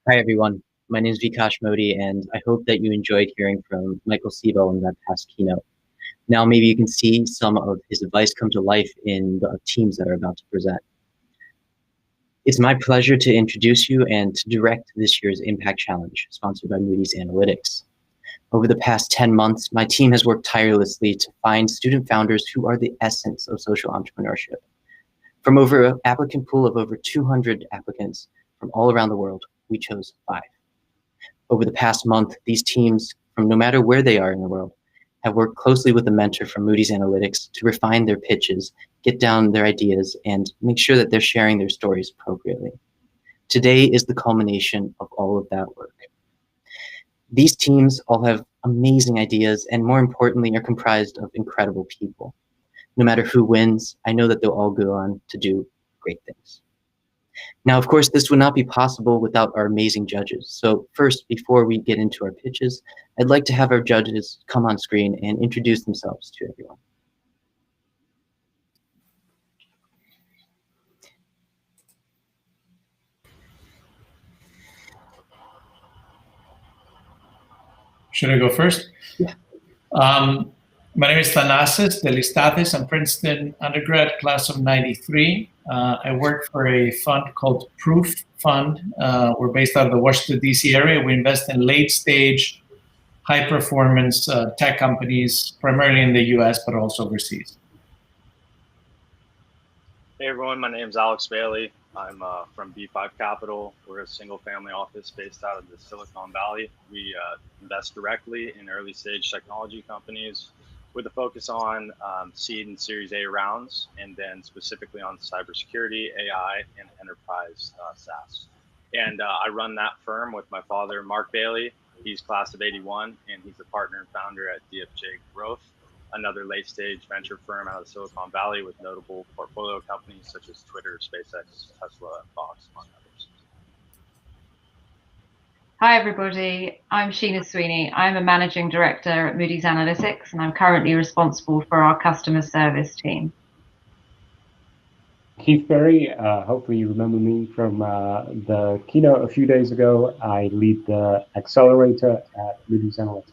Hi, everyone. My name is Vikash Modi, and I hope that you enjoyed hearing from Michael Siebel in that past keynote. Now, maybe you can see some of his advice come to life in the teams that are about to present. It's my pleasure to introduce you and to direct this year's Impact Challenge, sponsored by Moody's Analytics. Over the past 10 months, my team has worked tirelessly to find student founders who are the essence of social entrepreneurship. From an applicant pool of over 200 applicants from all around the world, we chose 5. Over the past month, these teams, from no matter where they are in the world, have worked closely with a mentor from Moody's Analytics to refine their pitches, get down their ideas, and make sure that they're sharing their stories appropriately. Today is the culmination of all of that work. These teams all have amazing ideas and, more importantly, are comprised of incredible people. No matter who wins, I know that they'll all go on to do great things. Now, of course, this would not be possible without our amazing judges. So first, before we get into our pitches, I'd like to have our judges come on screen and introduce themselves to everyone. Should I go first? Yeah. My name is Thanasis Delistatis. I'm Princeton undergrad, class of 93. I work for a fund called Proof Fund. We're based out of the Washington, D.C. area. We invest in late-stage, high-performance tech companies, primarily in the U.S., but also overseas. Hey, everyone. My name is Alex Bailey. I'm from B5 Capital. We're a single-family office based out of the Silicon Valley. We invest directly in early-stage technology companies with a focus on seed and Series A rounds, and then specifically on cybersecurity, AI, and enterprise SaaS. And I run that firm with my father, Mark Bailey. He's class of 81, and he's the partner and founder at DFJ Growth, another late-stage venture firm out of Silicon Valley with notable portfolio companies such as Twitter, SpaceX, Tesla, and Fox, among others. Hi, everybody. I'm Sheena Sweeney. I'm a managing director at Moody's Analytics, and I'm currently responsible for our customer service team. Keith Berry, hopefully you remember me from the keynote a few days ago. I lead the accelerator at Moody's Analytics.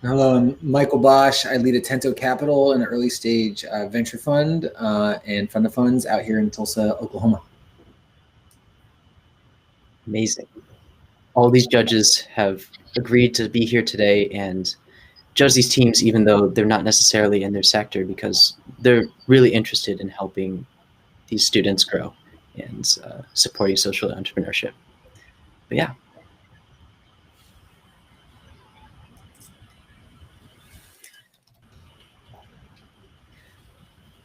Hello, I'm Michael Bosch. I lead Atento Capital, an early stage venture fund and fund of funds out here in Tulsa, Oklahoma. Amazing. All these judges have agreed to be here today and judge these teams, even though they're not necessarily in their sector, because they're really interested in helping these students grow and supporting social entrepreneurship. But yeah.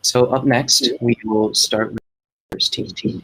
So up next, we will start with the first team.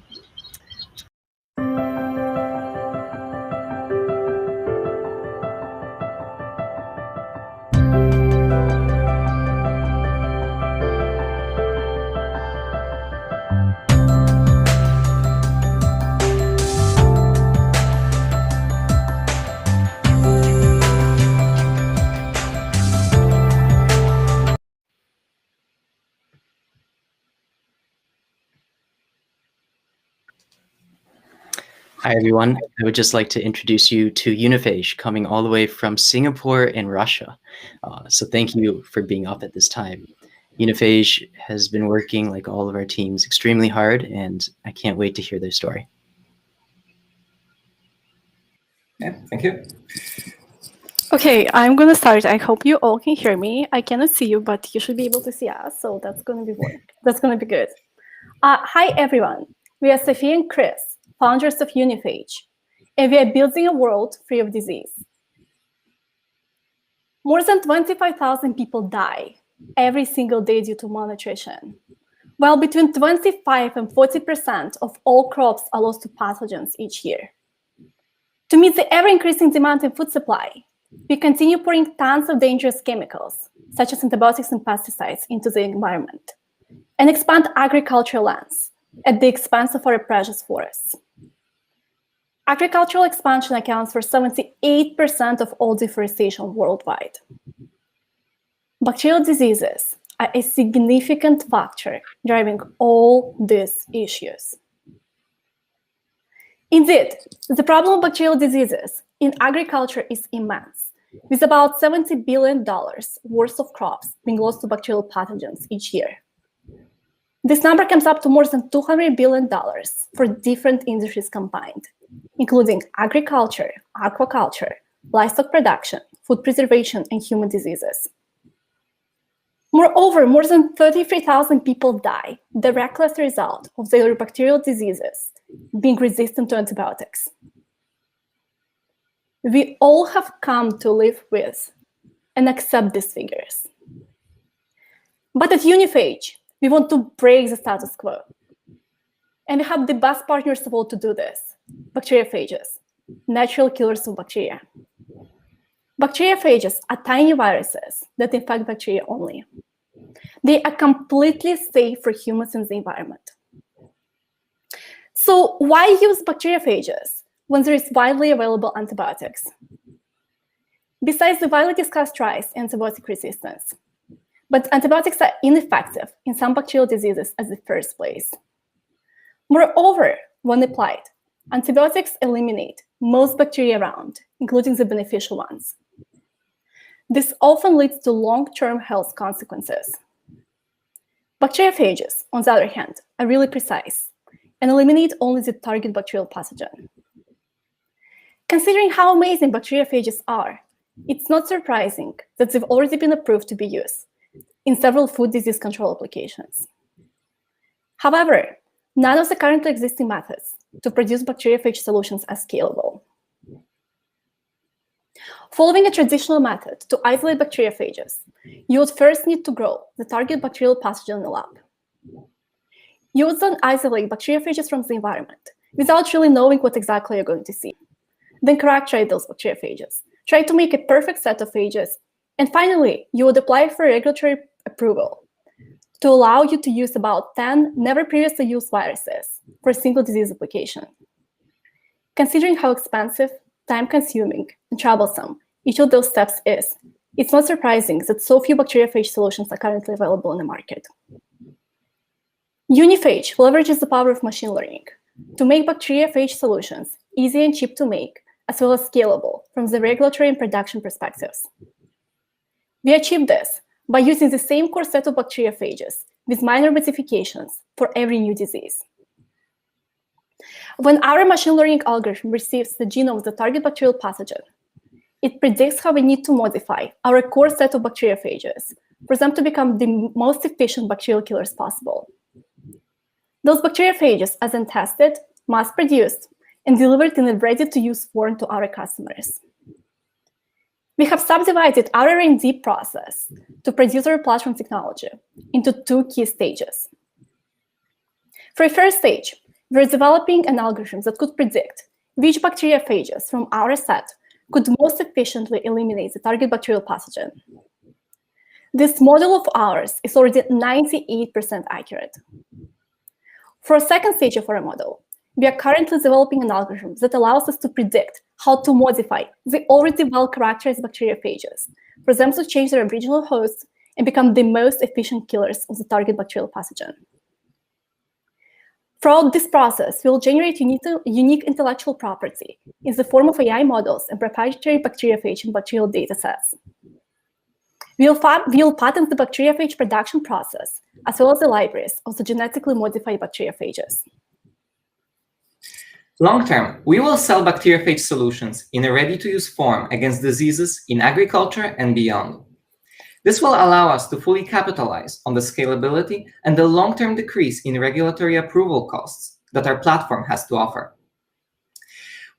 Hi, everyone. I would just like to introduce you to Uniphage, coming all the way from Singapore and Russia. So thank you for being up at this time. Uniphage has been working, like all of our teams, extremely hard, and I can't wait to hear their story. Yeah, thank you. Okay, I'm gonna start. I hope you all can hear me. I cannot see you, but you should be able to see us, so that's gonna be good. Hi, everyone. We are Sophie and Chris, founders of Uniphage, and we are building a world free of disease. More than 25,000 people die every single day due to malnutrition, while between 25 and 40% of all crops are lost to pathogens each year. To meet the ever-increasing demand in food supply, we continue pouring tons of dangerous chemicals, such as antibiotics and pesticides, into the environment, and expand agricultural lands at the expense of our precious forests. Agricultural expansion accounts for 78% of all deforestation worldwide. Bacterial diseases are a significant factor driving all these issues. Indeed, the problem of bacterial diseases in agriculture is immense, with about $70 billion worth of crops being lost to bacterial pathogens each year. This number comes up to more than $200 billion for different industries combined, including agriculture, aquaculture, livestock production, food preservation, and human diseases. Moreover, more than 33,000 people die directly as a result of their bacterial diseases being resistant to antibiotics. We all have come to live with and accept these figures. But at Uniphage, we want to break the status quo. And we have the best partners of all to do this: bacteriophages, natural killers of bacteria. Bacteriophages are tiny viruses that infect bacteria only. They are completely safe for humans in the environment. So why use bacteriophages when there is widely available antibiotics? Besides the widely discussed rise in antibiotic resistance, but antibiotics are ineffective in some bacterial diseases as the first place. Moreover, when applied, antibiotics eliminate most bacteria around, including the beneficial ones. This often leads to long-term health consequences. Bacteriophages, on the other hand, are really precise and eliminate only the target bacterial pathogen. Considering how amazing bacteriophages are, it's not surprising that they've already been approved to be used in several food disease control applications. However, none of the currently existing methods to produce bacteriophage solutions are scalable. Following a traditional method to isolate bacteriophages, you would first need to grow the target bacterial pathogen in the lab. You would then isolate bacteriophages from the environment without really knowing what exactly you're going to see. Then characterize those bacteriophages, try to make a perfect set of phages, and finally, you would apply for regulatory approval to allow you to use about 10 never previously used viruses for a single disease application. Considering how expensive, time-consuming, and troublesome each of those steps is, it's not surprising that so few bacteriophage solutions are currently available in the market. Uniphage leverages the power of machine learning to make bacteriophage solutions easy and cheap to make, as well as scalable from the regulatory and production perspectives. We achieve this by using the same core set of bacteriophages with minor modifications for every new disease. When our machine learning algorithm receives the genome of the target bacterial pathogen, it predicts how we need to modify our core set of bacteriophages for them to become the most efficient bacterial killers possible. Those bacteriophages are then tested, mass-produced, and delivered in a ready-to-use form to our customers. We have subdivided our R&D process to produce our platform technology into two key stages. For a first stage, we're developing an algorithm that could predict which bacteriophages from our set could most efficiently eliminate the target bacterial pathogen. This model of ours is already 98% accurate. For a second stage of our model, we are currently developing an algorithm that allows us to predict how to modify the already well-characterized bacteriophages for them to change their original hosts and become the most efficient killers of the target bacterial pathogen. Throughout this process, we will generate unique intellectual property in the form of AI models and proprietary bacteriophage and bacterial datasets. We will patent the bacteriophage production process, as well as the libraries of the genetically modified bacteriophages. Long-term, we will sell bacteriophage solutions in a ready-to-use form against diseases in agriculture and beyond. This will allow us to fully capitalize on the scalability and the long-term decrease in regulatory approval costs that our platform has to offer.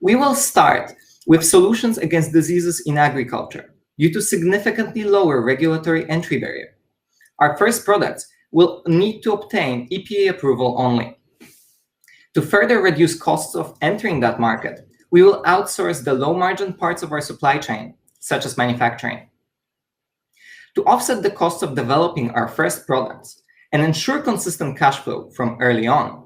We will start with solutions against diseases in agriculture due to significantly lower regulatory entry barrier. Our first products will need to obtain EPA approval only. To further reduce costs of entering that market, we will outsource the low-margin parts of our supply chain, such as manufacturing. To offset the cost of developing our first products and ensure consistent cash flow from early on,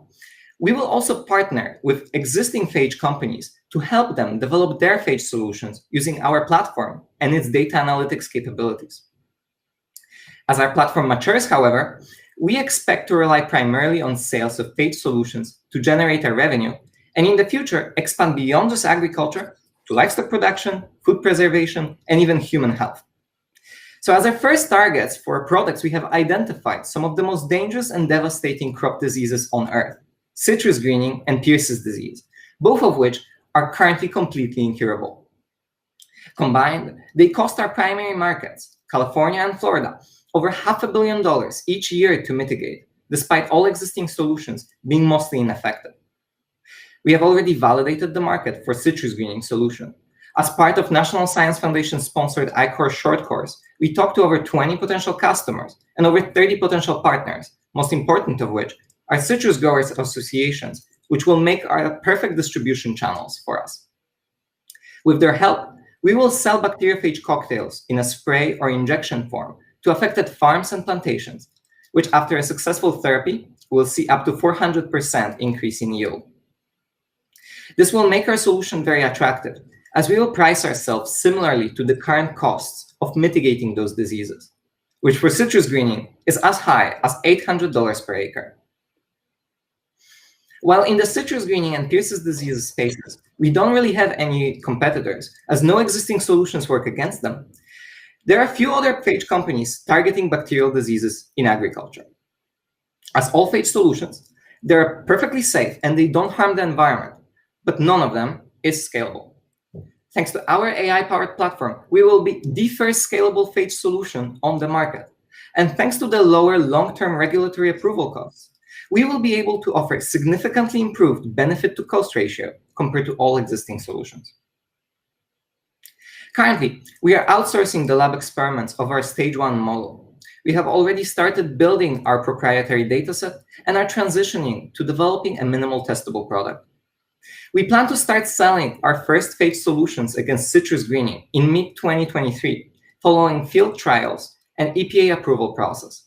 we will also partner with existing phage companies to help them develop their phage solutions using our platform and its data analytics capabilities. As our platform matures, however, we expect to rely primarily on sales of phage solutions to generate our revenue and in the future expand beyond just agriculture to livestock production, food preservation, and even human health. So as our first targets for products, we have identified some of the most dangerous and devastating crop diseases on Earth, citrus greening and Pierce's disease, both of which are currently completely incurable. Combined, they cost our primary markets, California and Florida, over $500 million each year to mitigate, despite all existing solutions being mostly ineffective. We have already validated the market for citrus greening solution. As part of National Science Foundation-sponsored I-Course short course, we talked to over 20 potential customers and over 30 potential partners, most important of which are citrus growers associations, which will make our perfect distribution channels for us. With their help, we will sell bacteriophage cocktails in a spray or injection form to affected farms and plantations, which after a successful therapy will see up to 400% increase in yield. This will make our solution very attractive, as we will price ourselves similarly to the current costs of mitigating those diseases, which for citrus greening is as high as $800 per acre. While in the citrus greening and Pierce's disease spaces, we don't really have any competitors, as no existing solutions work against them, there are a few other phage companies targeting bacterial diseases in agriculture. As all phage solutions, they're perfectly safe and they don't harm the environment, but none of them is scalable. Thanks to our AI-powered platform, we will be the first scalable phage solution on the market. And thanks to the lower long-term regulatory approval costs, we will be able to offer significantly improved benefit-to-cost ratio compared to all existing solutions. Currently, we are outsourcing the lab experiments of our stage 1 model. We have already started building our proprietary dataset and are transitioning to developing a minimal testable product. We plan to start selling our first phage solutions against citrus greening in mid-2023, following field trials and EPA approval process.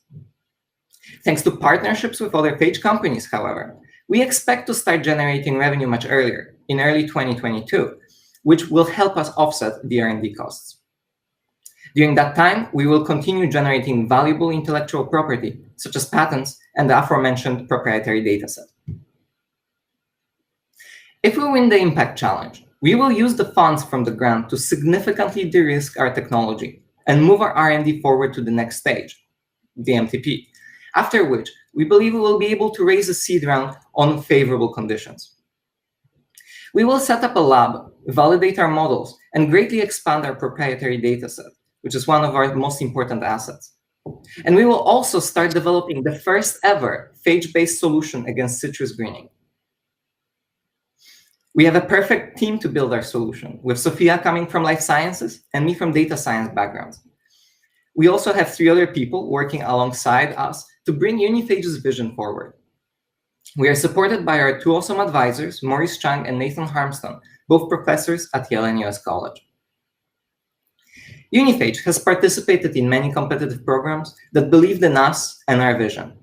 Thanks to partnerships with other phage companies, however, we expect to start generating revenue much earlier, in early 2022, which will help us offset the R&D costs. During that time, we will continue generating valuable intellectual property, such as patents and the aforementioned proprietary dataset. If we win the Impact Challenge, we will use the funds from the grant to significantly de-risk our technology and move our R&D forward to the next stage, the MTP, after which we believe we will be able to raise a seed round on favorable conditions. We will set up a lab, validate our models, and greatly expand our proprietary dataset, which is one of our most important assets. And we will also start developing the first ever phage-based solution against citrus greening. We have a perfect team to build our solution, with Sophia coming from life sciences and me from data science backgrounds. We also have 3 other people working alongside us to bring Uniphage's vision forward. We are supported by our 2 awesome advisors, Maurice Chang and Nathan Harmston, both professors at Yale and US College. Uniphage has participated in many competitive programs that believed in us and our vision.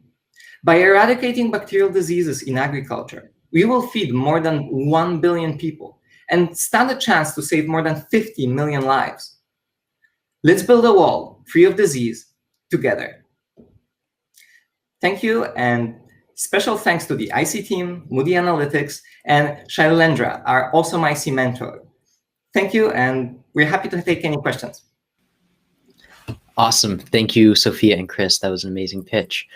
By eradicating bacterial diseases in agriculture, we will feed more than 1 billion people and stand a chance to save more than 50 million lives. Let's build a wall free of disease together. Thank you, and special thanks to the IC team, Moody Analytics, and Shailendra, our awesome IC mentor. Thank you, and we're happy to take any questions. Awesome. Thank you, Sophia and Chris. That was an amazing pitch.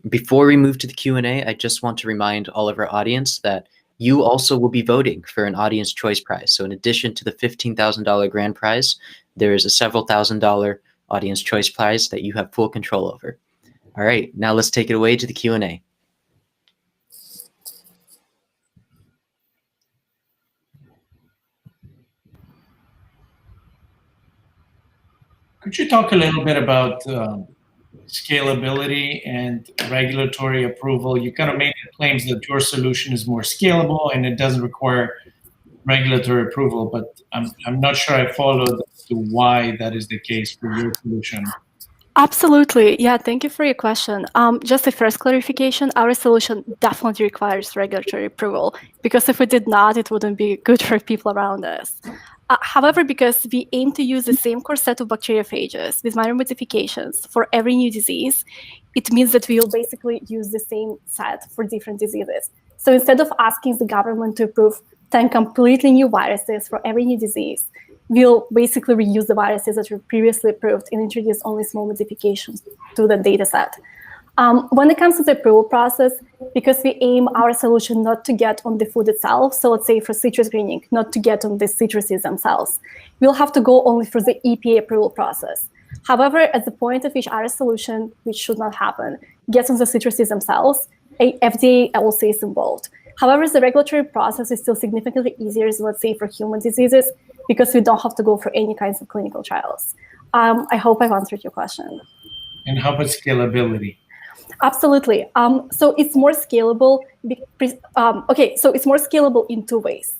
Before we move to the Q&A, I just want to remind all of our audience that you also will be voting for an Audience Choice Prize. So in addition to the $15,000 grand prize, there is a several $1,000 Audience Choice Prize that you have full control over. All right, now let's take it away to the Q&A. Could you talk a little bit about scalability and regulatory approval? You kind of made the claims that your solution is more scalable and it doesn't require regulatory approval, but I'm not sure I followed as to why that is the case for your solution. Absolutely. Yeah, thank you for your question. Just a first clarification, our solution definitely requires regulatory approval, because if it did not, it wouldn't be good for people around us. However, because we aim to use the same core set of bacteriophages with minor modifications for every new disease, it means that we will basically use the same set for different diseases. So instead of asking the government to approve 10 completely new viruses for every new disease, we'll basically reuse the viruses that were previously approved and introduce only small modifications to the data set. When it comes to the approval process, because we aim our solution not to get on the food itself, so let's say for citrus greening, not to get on the citruses themselves, we'll have to go only through the EPA approval process. However, at the point at which our solution, which should not happen, gets on the citruses themselves, FDA also is involved. However, the regulatory process is still significantly easier, let's say, for human diseases, because we don't have to go for any kinds of clinical trials. I hope I've answered your question. And how about scalability? Absolutely. So it's more scalable. So it's more scalable in two ways.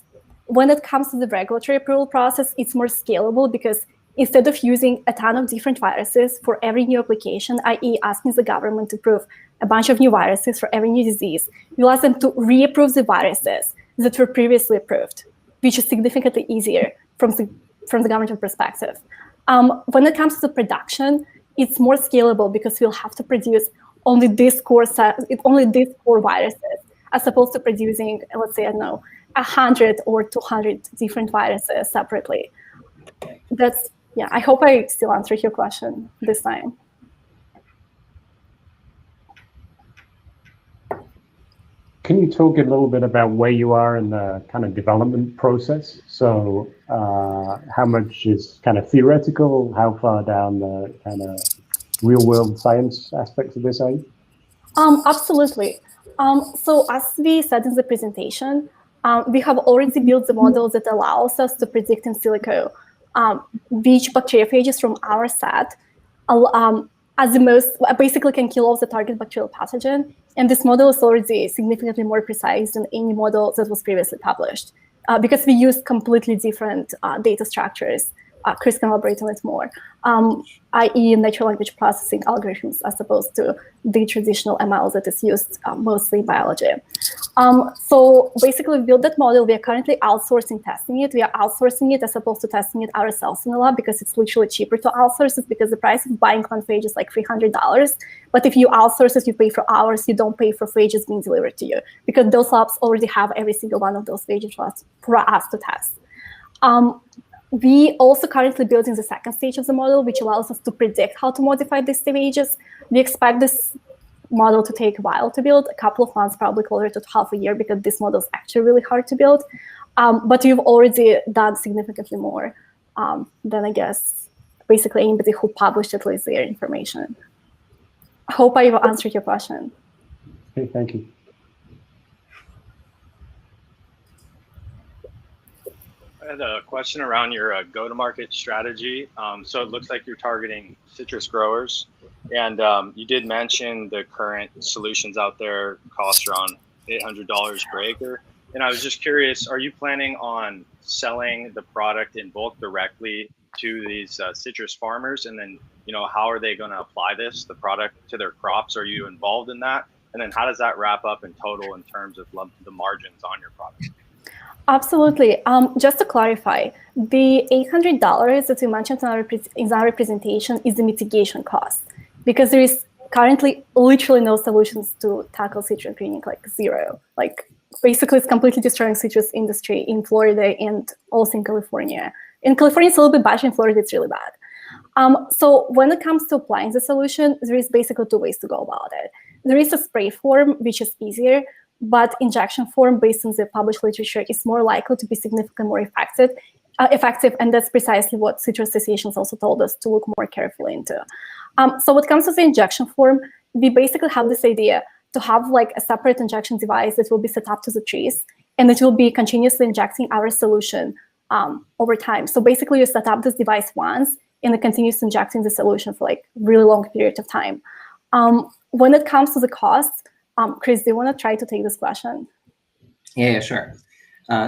When it comes to the regulatory approval process, it's more scalable because instead of using a ton of different viruses for every new application, i.e. asking the government to approve a bunch of new viruses for every new disease, we'll ask them to reapprove the viruses that were previously approved, which is significantly easier from the government perspective. When it comes to the production, it's more scalable because we'll have to produce only these core viruses, as opposed to producing, let's say, I don't know, 100 or 200 different viruses separately. Yeah, I hope I still answered your question this time. Can you talk a little bit about where you are in the kind of development process? So how much is kind of theoretical? How far down the kind of real-world science aspects of this are you? Absolutely. So as we said in the presentation, we have already built the model that allows us to predict in silico which bacteriophages from our set as the most, basically can kill all the target bacterial pathogen. And this model is already significantly more precise than any model that was previously published because we used completely different data structures. Chris can elaborate on it more, i.e. natural language processing algorithms as opposed to the traditional ML that is used mostly in biology. So basically we built that model. We are currently outsourcing testing it. We are outsourcing it as opposed to testing it ourselves in the lab because it's literally cheaper to outsource it because the price of buying one phage is like $300. But if you outsource it, you pay for hours, you don't pay for phages being delivered to you because those labs already have every single one of those phages for us to test. We also currently building the second stage of the model, which allows us to predict how to modify these stages. We expect this model to take a while to build, a couple of months, probably closer to half a year, because this model is actually really hard to build. But we've already done significantly more than, I guess, basically anybody who published at least their information. I hope I've answered your question. Okay, thank you. I had a question around your go-to-market strategy. So it looks like you're targeting citrus growers, and you did mention the current solutions out there cost around $800 per acre. And I was just curious, are you planning on selling the product in bulk directly to these citrus farmers? And then, how are they going to apply the product to their crops? Are you involved in that? And then how does that wrap up in total in terms of the margins on your product? Absolutely. Just to clarify, the $800 that we mentioned in our presentation is the mitigation cost, because there is currently literally no solutions to tackle citrus greening, like zero. Like basically it's completely destroying citrus industry in Florida and also in California. In California, it's a little bit bad. In Florida, it's really bad. So when it comes to applying the solution, there is basically two ways to go about it. There is a spray form, which is easier, but injection form, based on the published literature, is more likely to be significantly more effective, and that's precisely what citrus associations also told us to look more carefully into. So when it comes to the injection form, we basically have this idea to have like a separate injection device that will be set up to the trees, and it will be continuously injecting our solution over time. So basically you set up this device once, and it continues injecting the solution for like really long period of time. When it comes to the costs, Chris, do you want to try to take this question? Yeah, sure.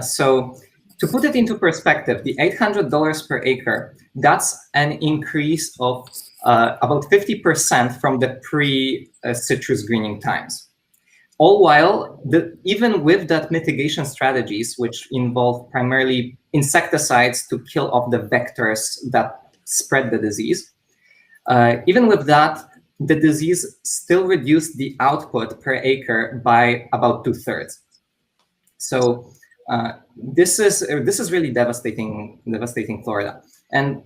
So to put it into perspective, the $800 per acre, that's an increase of about 50% from the pre-citrus greening times. All while, even with that mitigation strategies, which involve primarily insecticides to kill off the vectors that spread the disease, even with that, the disease still reduced the output per acre by about 2/3. So this is really devastating Florida. And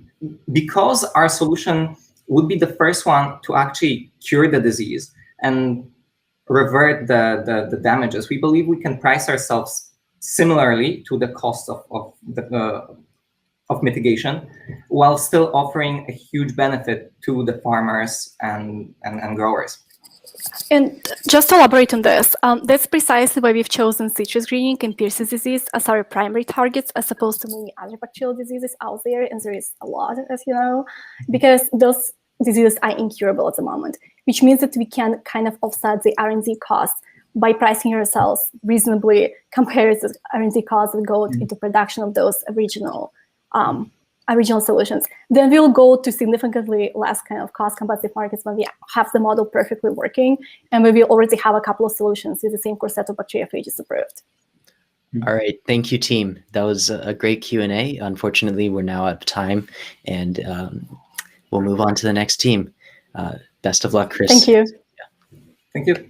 because our solution would be the first one to actually cure the disease and revert the damages, we believe we can price ourselves similarly to the cost of mitigation, while still offering a huge benefit to the farmers and growers. And just to elaborate on this, that's precisely why we've chosen citrus greening and Pierce's disease as our primary targets, as opposed to many other bacterial diseases out there, and there is a lot, as you know, because those diseases are incurable at the moment, which means that we can kind of offset the R&D costs by pricing ourselves reasonably compared to R&D costs that go into production of those original solutions. Then we'll go to significantly less kind of cost competitive markets when we have the model perfectly working, and we will already have a couple of solutions with the same core set of bacteriophages approved. All right, thank you, team. That was a great Q&A. Unfortunately, we're now out of time, and we'll move on to the next team. Best of luck, Chris. Thank you. Yeah. Thank you.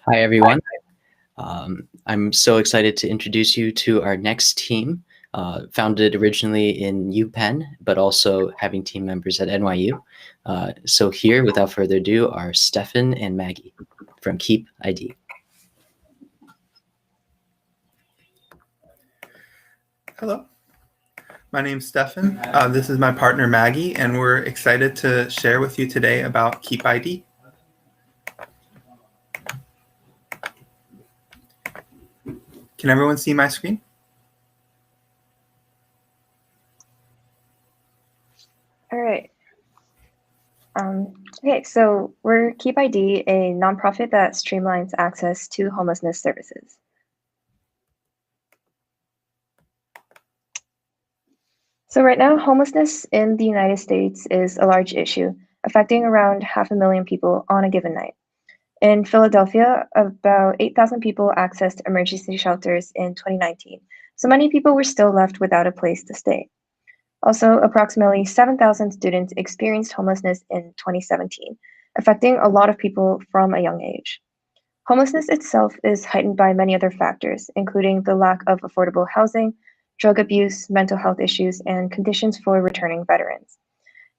Hi, everyone. I'm so excited to introduce you to our next team, founded originally in UPenn, but also having team members at NYU. So here, without further ado, are Stefan and Maggie from Keep ID. Hello, my name's Stefan. This is my partner Maggie, and we're excited to share with you today about Keep ID. Can everyone see my screen? All right. Okay, so we're Keep ID, a nonprofit that streamlines access to homelessness services. So right now, homelessness in the United States is a large issue, affecting around 500,000 people on a given night. In Philadelphia, about 8,000 people accessed emergency shelters in 2019, so many people were still left without a place to stay. Also, approximately 7,000 students experienced homelessness in 2017, affecting a lot of people from a young age. Homelessness itself is heightened by many other factors, including the lack of affordable housing, drug abuse, mental health issues, and conditions for returning veterans.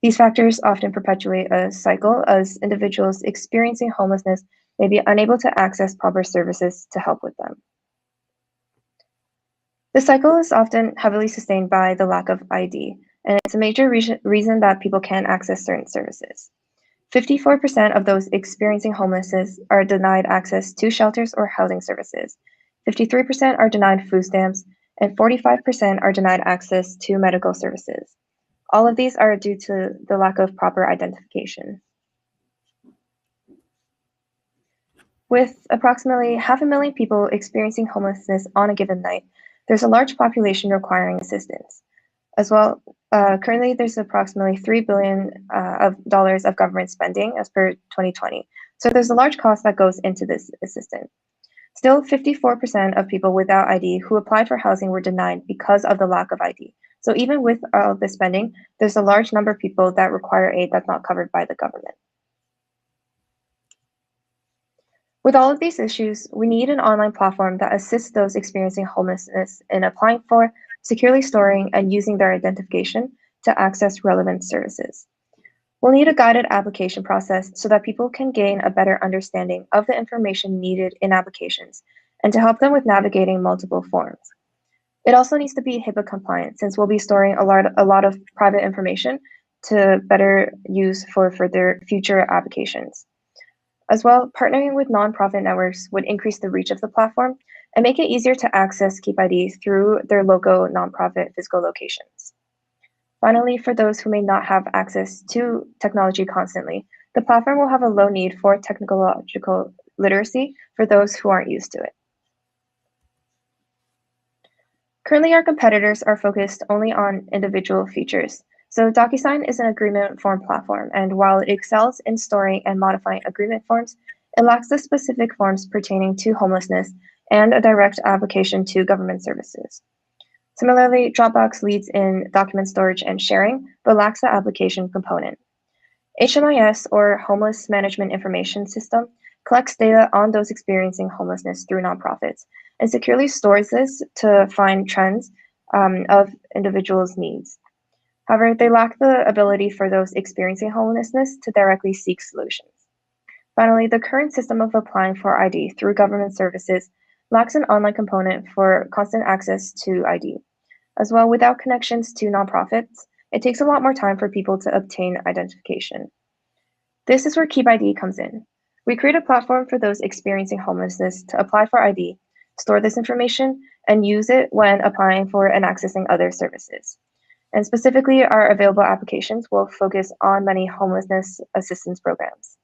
These factors often perpetuate a cycle as individuals experiencing homelessness may be unable to access proper services to help with them. This cycle is often heavily sustained by the lack of ID, and it's a major reason that people can't access certain services. 54% of those experiencing homelessness are denied access to shelters or housing services. 53% are denied food stamps, and 45% are denied access to medical services. All of these are due to the lack of proper identification. With approximately 500,000 people experiencing homelessness on a given night, there's a large population requiring assistance. As well, Currently, there's approximately $3 billion of government spending as per 2020. So there's a large cost that goes into this assistance. Still, 54% of people without ID who applied for housing were denied because of the lack of ID. So even with all this spending, there's a large number of people that require aid that's not covered by the government. With all of these issues, we need an online platform that assists those experiencing homelessness in applying for, securely storing, and using their identification to access relevant services. We'll need a guided application process so that people can gain a better understanding of the information needed in applications and to help them with navigating multiple forms. It also needs to be HIPAA compliant since we'll be storing a lot of private information to better use for further future applications. As well, partnering with nonprofit networks would increase the reach of the platform and make it easier to access Keep ID through their local nonprofit physical locations. Finally, for those who may not have access to technology constantly, the platform will have a low need for technological literacy for those who aren't used to it. Currently, our competitors are focused only on individual features. So DocuSign is an agreement form platform, and while it excels in storing and modifying agreement forms, it lacks the specific forms pertaining to homelessness and a direct application to government services. Similarly, Dropbox leads in document storage and sharing, but lacks the application component. HMIS, or Homeless Management Information System, collects data on those experiencing homelessness through nonprofits and securely stores this to find trends of individuals' needs. However, they lack the ability for those experiencing homelessness to directly seek solutions. Finally, the current system of applying for ID through government services lacks an online component for constant access to ID. As well, without connections to nonprofits, it takes a lot more time for people to obtain identification. This is where Keep ID comes in. We create a platform for those experiencing homelessness to apply for ID, store this information, and use it when applying for and accessing other services. And specifically, our available applications will focus on many homelessness assistance programs.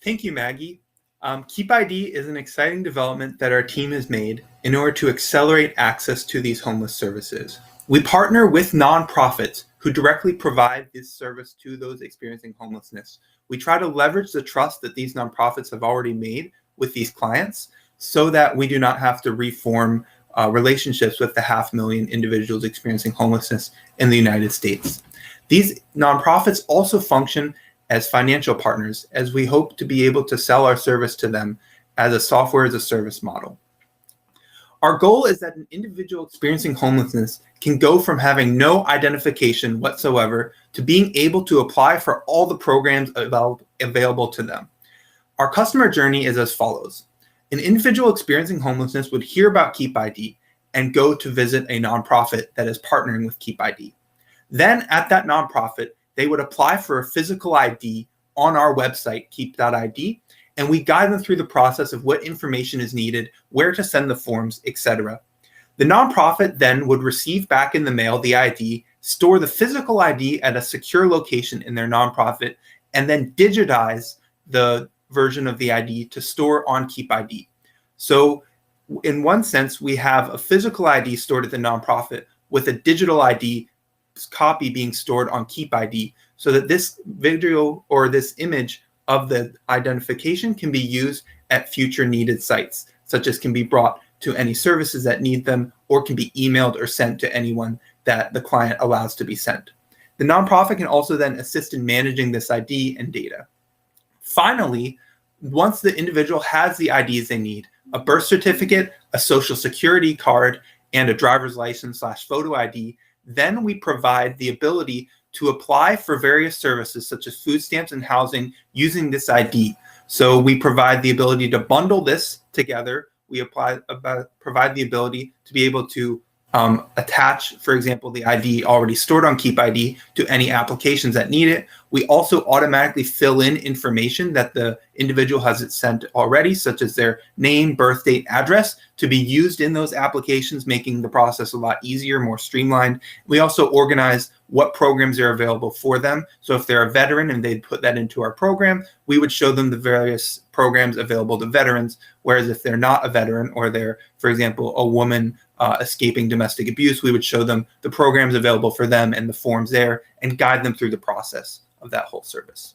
Thank you, Maggie. Keep ID is an exciting development that our team has made in order to accelerate access to these homeless services. We partner with nonprofits who directly provide this service to those experiencing homelessness. We try to leverage the trust that these nonprofits have already made with these clients so that we do not have to reform relationships with the 500,000 individuals experiencing homelessness in the United States. These nonprofits also function as financial partners, as we hope to be able to sell our service to them as a software as a service model. Our goal is that an individual experiencing homelessness can go from having no identification whatsoever to being able to apply for all the programs available to them. Our customer journey is as follows. An individual experiencing homelessness would hear about Keep ID and go to visit a nonprofit that is partnering with Keep ID. Then at that nonprofit, they would apply for a physical ID on our website, keep.id, and we guide them through the process of what information is needed, where to send the forms, etc. The nonprofit then would receive back in the mail the ID, store the physical ID at a secure location in their nonprofit, and then digitize the version of the ID to store on Keep ID. So in one sense, we have a physical ID stored at the nonprofit with a digital ID copy being stored on Keep ID so that this video or this image of the identification can be used at future needed sites, such as can be brought to any services that need them or can be emailed or sent to anyone that the client allows to be sent. The nonprofit can also then assist in managing this ID and data. Finally, once the individual has the IDs they need, a birth certificate, a social security card, and a driver's license / photo ID, then we provide the ability to apply for various services such as food stamps and housing using this ID. So we provide the ability to bundle this together. We provide the ability to be able to attach, for example, the ID already stored on Keep ID to any applications that need it. We also automatically fill in information that the individual has it sent already, such as their name, birth date, address, to be used in those applications, making the process a lot easier, more streamlined. We also organize what programs are available for them. So if they're a veteran and they'd put that into our program, we would show them the various programs available to veterans. Whereas if they're not a veteran, or they're, for example, a woman escaping domestic abuse, we would show them the programs available for them and the forms there and guide them through the process of that whole service.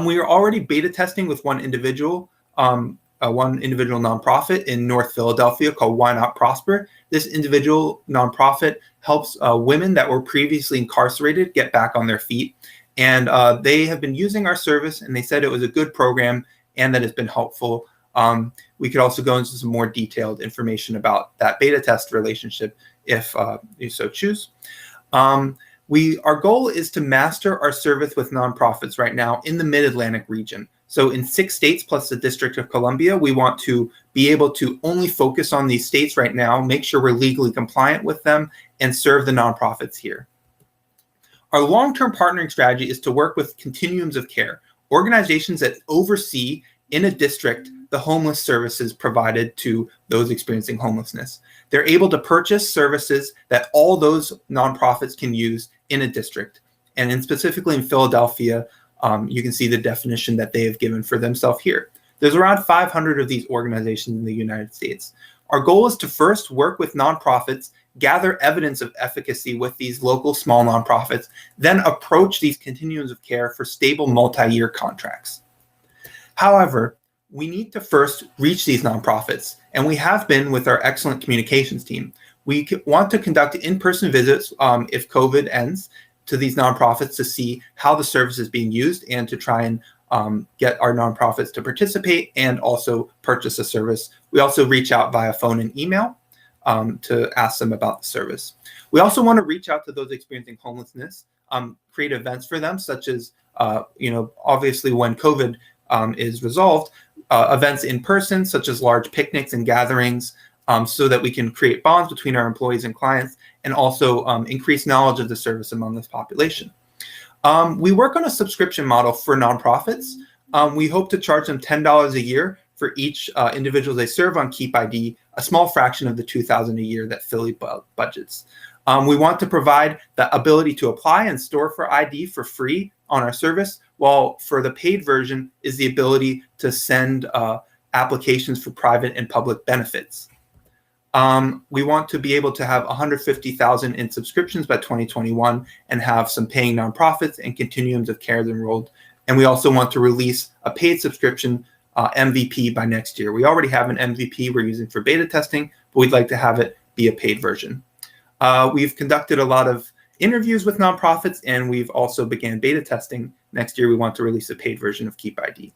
We are already beta testing with one individual nonprofit in North Philadelphia called Why Not Prosper. This individual nonprofit helps women that were previously incarcerated get back on their feet. And they have been using our service, and they said it was a good program and that it's been helpful. We could also go into some more detailed information about that beta test relationship if you so choose. Our goal is to master our service with nonprofits right now in the Mid-Atlantic region. So in 6 states plus the District of Columbia, we want to be able to only focus on these states right now, make sure we're legally compliant with them, and serve the nonprofits here. Our long-term partnering strategy is to work with continuums of care, organizations that oversee in a district the homeless services provided to those experiencing homelessness. They're able to purchase services that all those nonprofits can use in a district. And specifically in Philadelphia, you can see the definition that they have given for themselves here. There's around 500 of these organizations in the United States. Our goal is to first work with nonprofits, gather evidence of efficacy with these local small nonprofits, then approach these continuums of care for stable multi-year contracts. However, we need to first reach these nonprofits, and we have been with our excellent communications team. We want to conduct in-person visits if COVID ends to these nonprofits to see how the service is being used and to try and get our nonprofits to participate and also purchase a service. We also reach out via phone and email to ask them about the service. We also want to reach out to those experiencing homelessness, create events for them, such as, obviously when COVID is resolved, events in person, such as large picnics and gatherings, so that we can create bonds between our employees and clients, and also increase knowledge of the service among this population. We work on a subscription model for nonprofits. We hope to charge them $10 a year for each individual they serve on Keep ID, a small fraction of the $2,000 a year that Philly budgets. We want to provide the ability to apply and store for ID for free on our service, while for the paid version is the ability to send applications for private and public benefits. We want to be able to have 150,000 in subscriptions by 2021 and have some paying nonprofits and continuums of care enrolled. And we also want to release a paid subscription MVP by next year. We already have an MVP we're using for beta testing, but we'd like to have it be a paid version. We've conducted a lot of interviews with nonprofits, and we've also began beta testing. Next year, we want to release a paid version of Keep ID.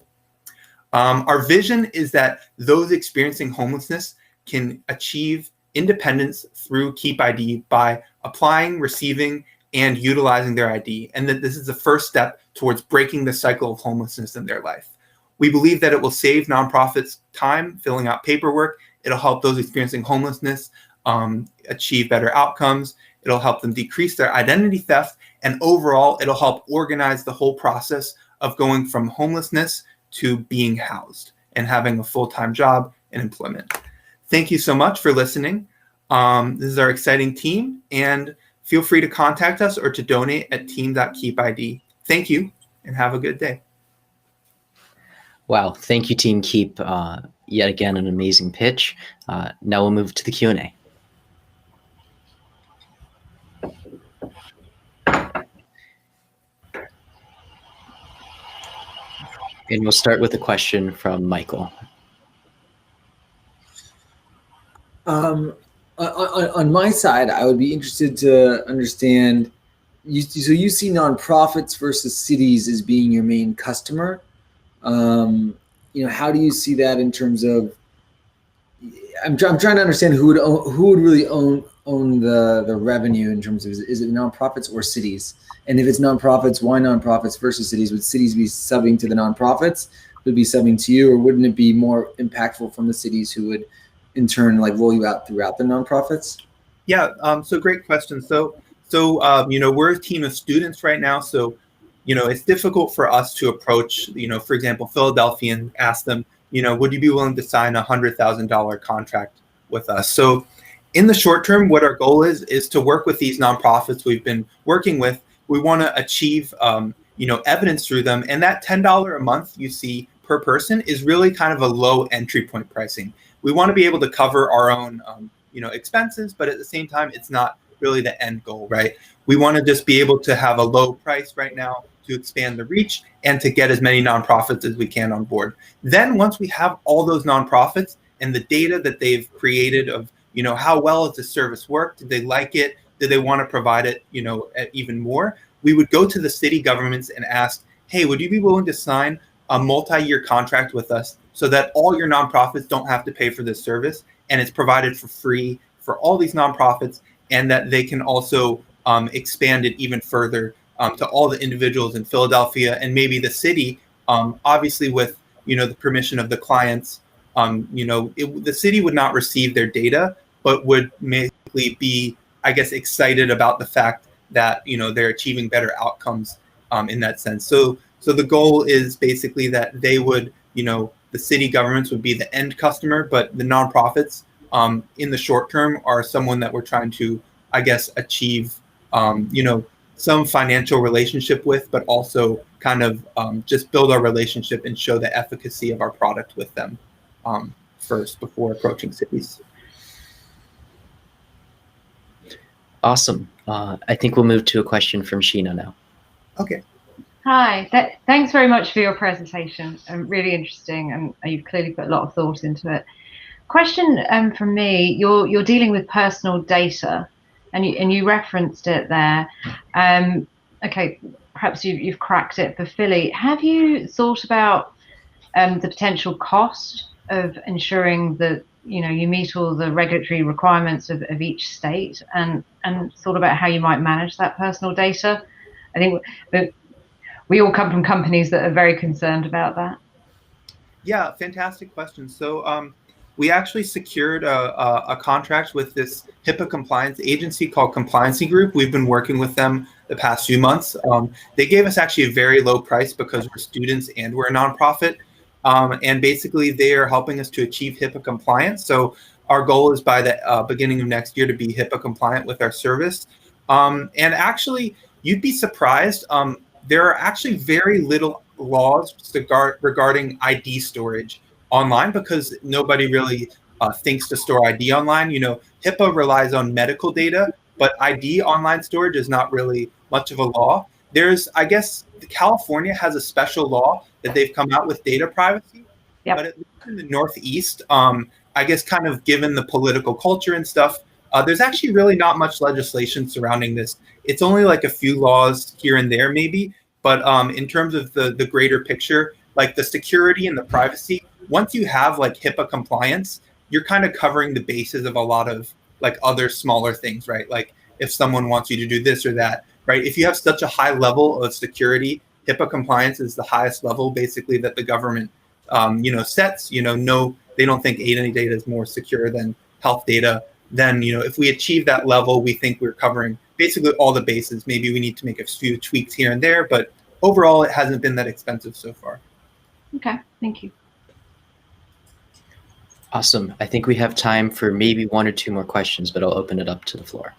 Our vision is that those experiencing homelessness can achieve independence through Keep ID by applying, receiving, and utilizing their ID, and that this is the first step towards breaking the cycle of homelessness in their life. We believe that it will save nonprofits time filling out paperwork. It'll help those experiencing homelessness achieve better outcomes. It'll help them decrease their identity theft, and overall, it'll help organize the whole process of going from homelessness to being housed and having a full-time job and employment. Thank you so much for listening. This is our exciting team, and feel free to contact us or to donate at team.keepid. Thank you, and have a good day. Wow, thank you, Team Keep. Yet again, an amazing pitch. Now we'll move to the Q&A. And we'll start with a question from Michael. On my side, I would be interested to understand, so you see nonprofits versus cities as being your main customer. How do you see that in terms of, I'm trying to understand who would really own the revenue in terms of, is it nonprofits or cities? And if it's nonprofits, why nonprofits versus cities? Would cities be subbing to the nonprofits? Would it be subbing to you, or wouldn't it be more impactful from the cities who would in turn roll you out throughout the nonprofits? Yeah, so great question. So we're a team of students right now. So it's difficult for us to approach, for example, Philadelphia and ask them, would you be willing to sign a $100,000 contract with us? So in the short term, what our goal is to work with these nonprofits we've been working with. We want to achieve, evidence through them. And that $10 a month you see per person is really kind of a low entry point pricing. We want to be able to cover our own, expenses, but at the same time, it's not really the end goal, right? We want to just be able to have a low price right now to expand the reach and to get as many nonprofits as we can on board. Then once we have all those nonprofits and the data that they've created of, how well does the service work? Did they like it? Did they want to provide it, even more? We would go to the city governments and ask, hey, would you be willing to sign a multi-year contract with us so that all your nonprofits don't have to pay for this service and it's provided for free for all these nonprofits, and that they can also expand it even further to all the individuals in Philadelphia and maybe the city, obviously with, the permission of the clients. The city would not receive their data, but would basically be, I guess, excited about the fact that, they're achieving better outcomes in that sense. So the goal is basically that they would, the city governments would be the end customer, but the nonprofits in the short term are someone that we're trying to, I guess, achieve, some financial relationship with, but also kind of just build our relationship and show the efficacy of our product with them first before approaching cities. Awesome. I think we'll move to a question from Sheena now. Okay. Hi, thanks very much for your presentation. Really interesting, and you've clearly put a lot of thought into it. Question from me, you're dealing with personal data, and you referenced it there. Okay, perhaps you've cracked it for Philly. Have you thought about the potential cost of ensuring that you meet all the regulatory requirements of each state, and thought about how you might manage that personal data? I think that we all come from companies that are very concerned about that. Yeah, fantastic question. So we actually secured a contract with this HIPAA compliance agency called Compliancy Group. We've been working with them the past few months. They gave us actually a very low price because we're students and we're a nonprofit. And basically they are helping us to achieve HIPAA compliance. So our goal is by the beginning of next year to be HIPAA compliant with our service. And actually, you'd be surprised. There are actually very little laws regarding ID storage online because nobody really thinks to store ID online. HIPAA relies on medical data, but ID online storage is not really much of a law. I guess, California has a special law that they've come out with data privacy, but at least in the Northeast, I guess kind of given the political culture and stuff, there's actually really not much legislation surrounding this. It's only like a few laws here and there maybe, but in terms of the greater picture, like the security and the privacy, once you have like HIPAA compliance, you're kind of covering the bases of a lot of like other smaller things, right? Like if someone wants you to do this or that, right? If you have such a high level of security, HIPAA compliance is the highest level basically that the government, sets. No, they don't think any data is more secure than health data. Then, if we achieve that level, we think we're covering basically all the bases. Maybe we need to make a few tweaks here and there, but overall, it hasn't been that expensive so far. Okay, thank you. Awesome. I think we have time for maybe one or two more questions, but I'll open it up to the floor.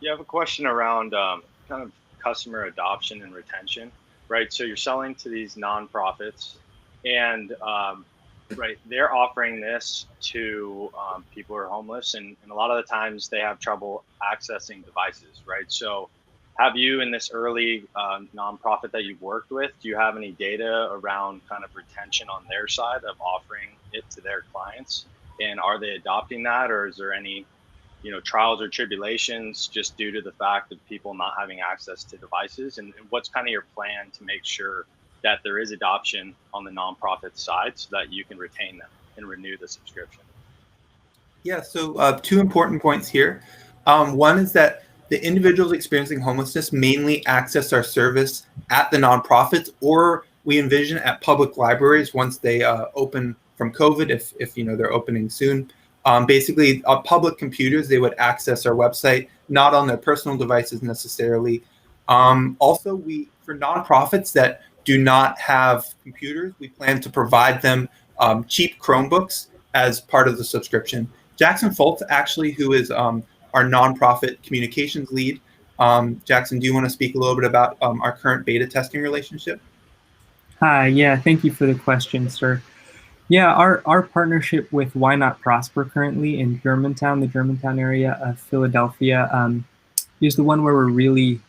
You have a question around kind of customer adoption and retention, right? So you're selling to these nonprofits, and right, they're offering this to people who are homeless, and a lot of the times they have trouble accessing devices, right? So have you, in this early nonprofit that you've worked with, do you have any data around kind of retention on their side of offering it to their clients? And are they adopting that, or is there any trials or tribulations just due to the fact of people not having access to devices? And what's kind of your plan to make sure that there is adoption on the nonprofit side so that you can retain them and renew the subscription? Yeah, so two important points here. One is that the individuals experiencing homelessness mainly access our service at the nonprofits, or we envision at public libraries once they open from COVID, if they're opening soon. basically public computers. They would access our website, not on their personal devices necessarily. Also, for nonprofits that do not have computers, we plan to provide them cheap Chromebooks as part of the subscription. Jackson Foltz, actually, who is our nonprofit communications lead. Jackson, do you want to speak a little bit about our current beta testing relationship? Hi, yeah, thank you for the question, sir. Yeah, our partnership with Why Not Prosper currently in Germantown, the Germantown area of Philadelphia, is the one where we're really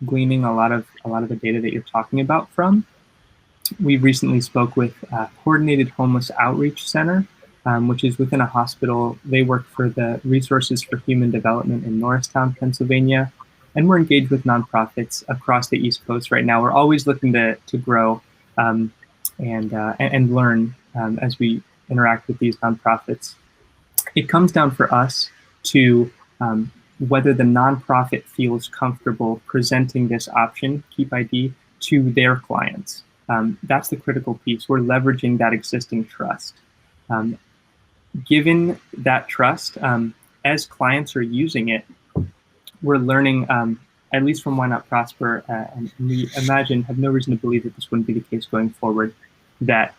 gleaning a lot of the data that you're talking about from. We recently spoke with Coordinated Homeless Outreach Center, which is within a hospital. They work for the Resources for Human Development in Norristown, Pennsylvania, and we're engaged with nonprofits across the East Coast right now. We're always looking to grow and learn as we interact with these nonprofits. It comes down for us to whether the nonprofit feels comfortable presenting this option, Keep ID, to their clients. That's the critical piece. We're leveraging that existing trust. Given that trust, as clients are using it, we're learning, at least from Why Not Prosper, and we have no reason to believe that this wouldn't be the case going forward, that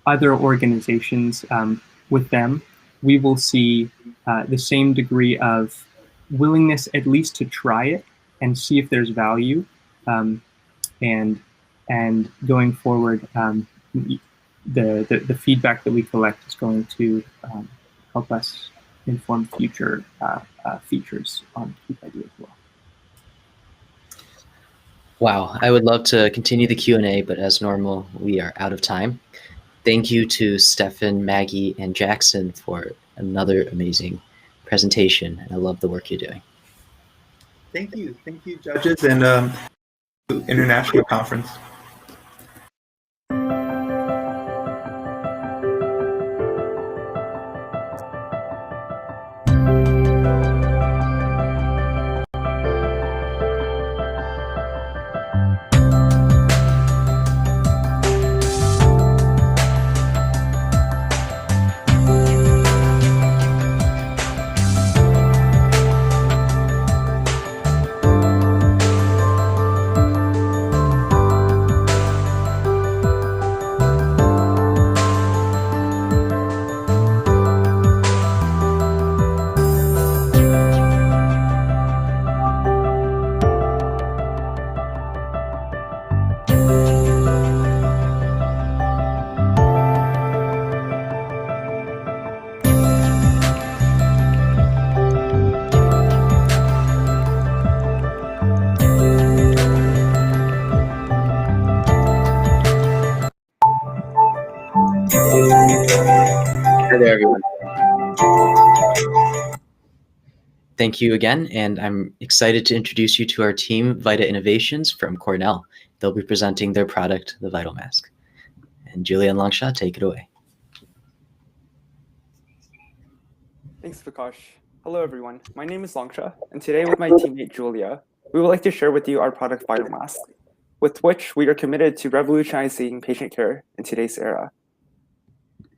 other organizations with them, we will see the same degree of willingness at least to try it and see if there's value. And going forward, the feedback that we collect is going to help us inform future features on Keep ID as well. Wow, I would love to continue the Q&A, but as normal, we are out of time. Thank you to Stefan, Maggie, and Jackson for another amazing presentation. I love the work you're doing. Thank you, judges, and International Conference. Hi there, everyone. Thank you again, and I'm excited to introduce you to our team, Vita Innovations from Cornell. They'll be presenting their product, the Vital Mask. And Julian Longshaw, take it away. Thanks, Vikash. Hello, everyone. My name is Longshaw, and today with my teammate Julia, we would like to share with you our product Vital Mask, with which we are committed to revolutionizing patient care in today's era.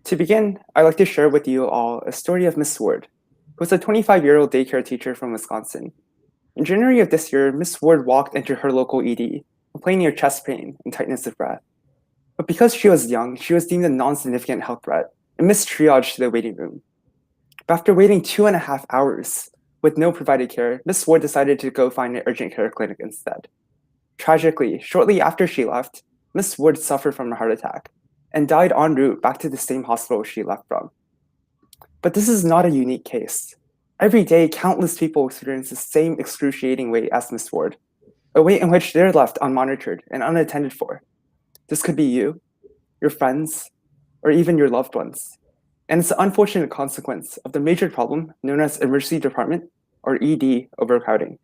To begin, I'd like to share with you all a story of Miss Ward, who was a 25-year-old daycare teacher from Wisconsin. In January of this year, Miss Ward walked into her local ED, complaining of chest pain and tightness of breath. But because she was young, she was deemed a non-significant health threat and missed triage to the waiting room. But after waiting 2.5 hours with no provided care, Miss Ward decided to go find an urgent care clinic instead. Tragically, shortly after she left, Miss Ward suffered from a heart attack and died en route back to the same hospital she left from. But this is not a unique case. Every day, countless people experience the same excruciating wait as Miss Ward, a wait in which they're left unmonitored and unattended for. This could be you, your friends, or even your loved ones. And it's the unfortunate consequence of the major problem known as emergency department, or ED, overcrowding.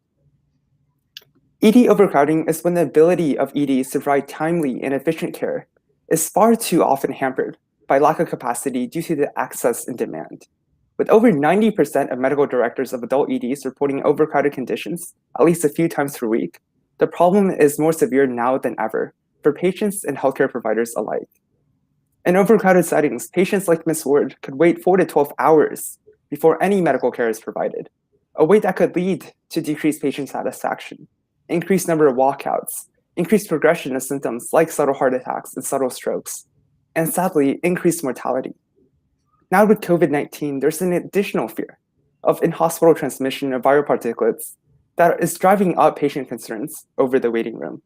ED overcrowding is when the ability of EDs to provide timely and efficient care is far too often hampered by lack of capacity due to the access and demand. With over 90% of medical directors of adult EDs reporting overcrowded conditions at least a few times per week, the problem is more severe now than ever for patients and healthcare providers alike. In overcrowded settings, patients like Ms. Ward could wait 4 to 12 hours before any medical care is provided, a wait that could lead to decreased patient satisfaction, increased number of walkouts, increased progression of symptoms like subtle heart attacks and subtle strokes, and sadly, increased mortality. Now with COVID-19, there's an additional fear of in-hospital transmission of viral particulates that is driving up patient concerns over the waiting room.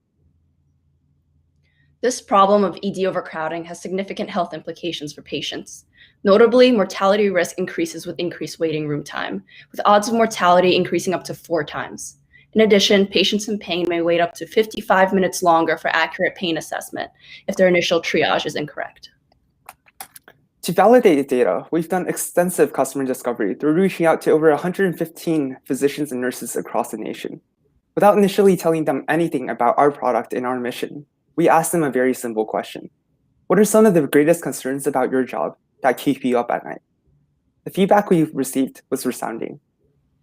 This problem of ED overcrowding has significant health implications for patients. Notably, mortality risk increases with increased waiting room time, with odds of mortality increasing up to 4 times. In addition, patients in pain may wait up to 55 minutes longer for accurate pain assessment if their initial triage is incorrect. To validate the data, we've done extensive customer discovery through reaching out to over 115 physicians and nurses across the nation. Without initially telling them anything about our product and our mission, we asked them a very simple question. What are some of the greatest concerns about your job that keep you up at night? The feedback we received was resounding.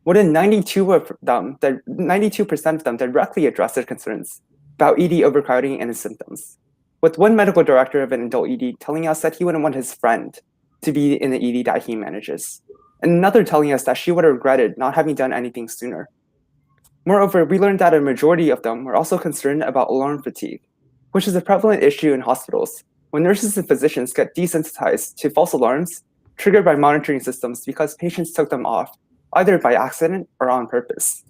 More than 92% of them directly addressed their concerns about ED overcrowding and its symptoms, with one medical director of an adult ED telling us that he wouldn't want his friend to be in the ED that he manages, and another telling us that she would have regretted not having done anything sooner. Moreover, we learned that a majority of them were also concerned about alarm fatigue, which is a prevalent issue in hospitals when nurses and physicians get desensitized to false alarms triggered by monitoring systems because patients took them off, either by accident or on purpose.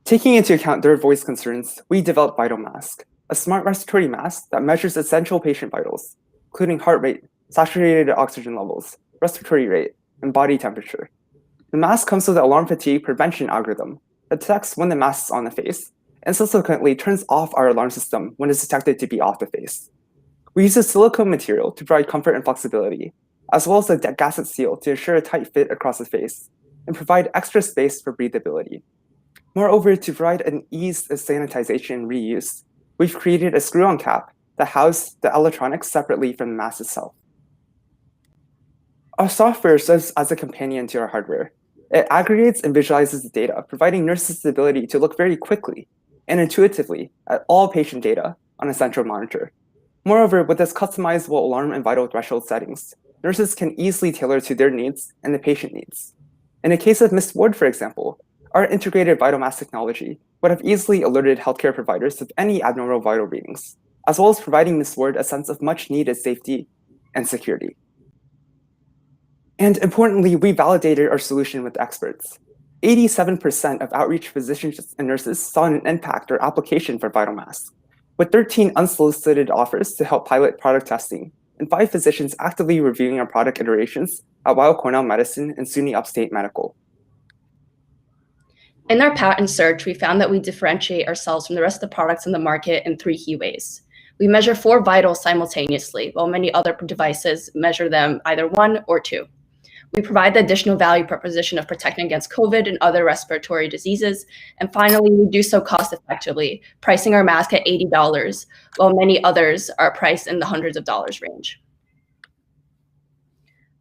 Taking into account their voice concerns, we developed VitalMask, a smart respiratory mask that measures essential patient vitals, including heart rate, saturated oxygen levels, respiratory rate, and body temperature. The mask comes with an alarm fatigue prevention algorithm that detects when the mask is on the face and subsequently turns off our alarm system when it's detected to be off the face. We use a silicone material to provide comfort and flexibility, as well as a gasket seal to ensure a tight fit across the face and provide extra space for breathability. Moreover, to provide an ease of sanitization and reuse, we've created a screw-on cap that houses the electronics separately from the mask itself. Our software serves as a companion to our hardware. It aggregates and visualizes the data, providing nurses the ability to look very quickly and intuitively at all patient data on a central monitor. Moreover, with this customizable alarm and vital threshold settings, nurses can easily tailor to their needs and the patient needs. In the case of Ms. Ward, for example, our integrated VitalMask technology would have easily alerted healthcare providers of any abnormal vital readings, as well as providing Ms. Ward a sense of much needed safety and security. And importantly, we validated our solution with experts. 87% of outreach physicians and nurses saw an impact or application for VitalMask, with 13 unsolicited offers to help pilot product testing, and 5 physicians actively reviewing our product iterations at Weill Cornell Medicine and SUNY Upstate Medical. In our patent search, we found that we differentiate ourselves from the rest of the products in the market in 3 key ways. We measure 4 vitals simultaneously, while many other devices measure them either 1 or 2. We provide the additional value proposition of protecting against COVID and other respiratory diseases. And finally, we do so cost effectively, pricing our mask at $80, while many others are priced in the hundreds of dollars range.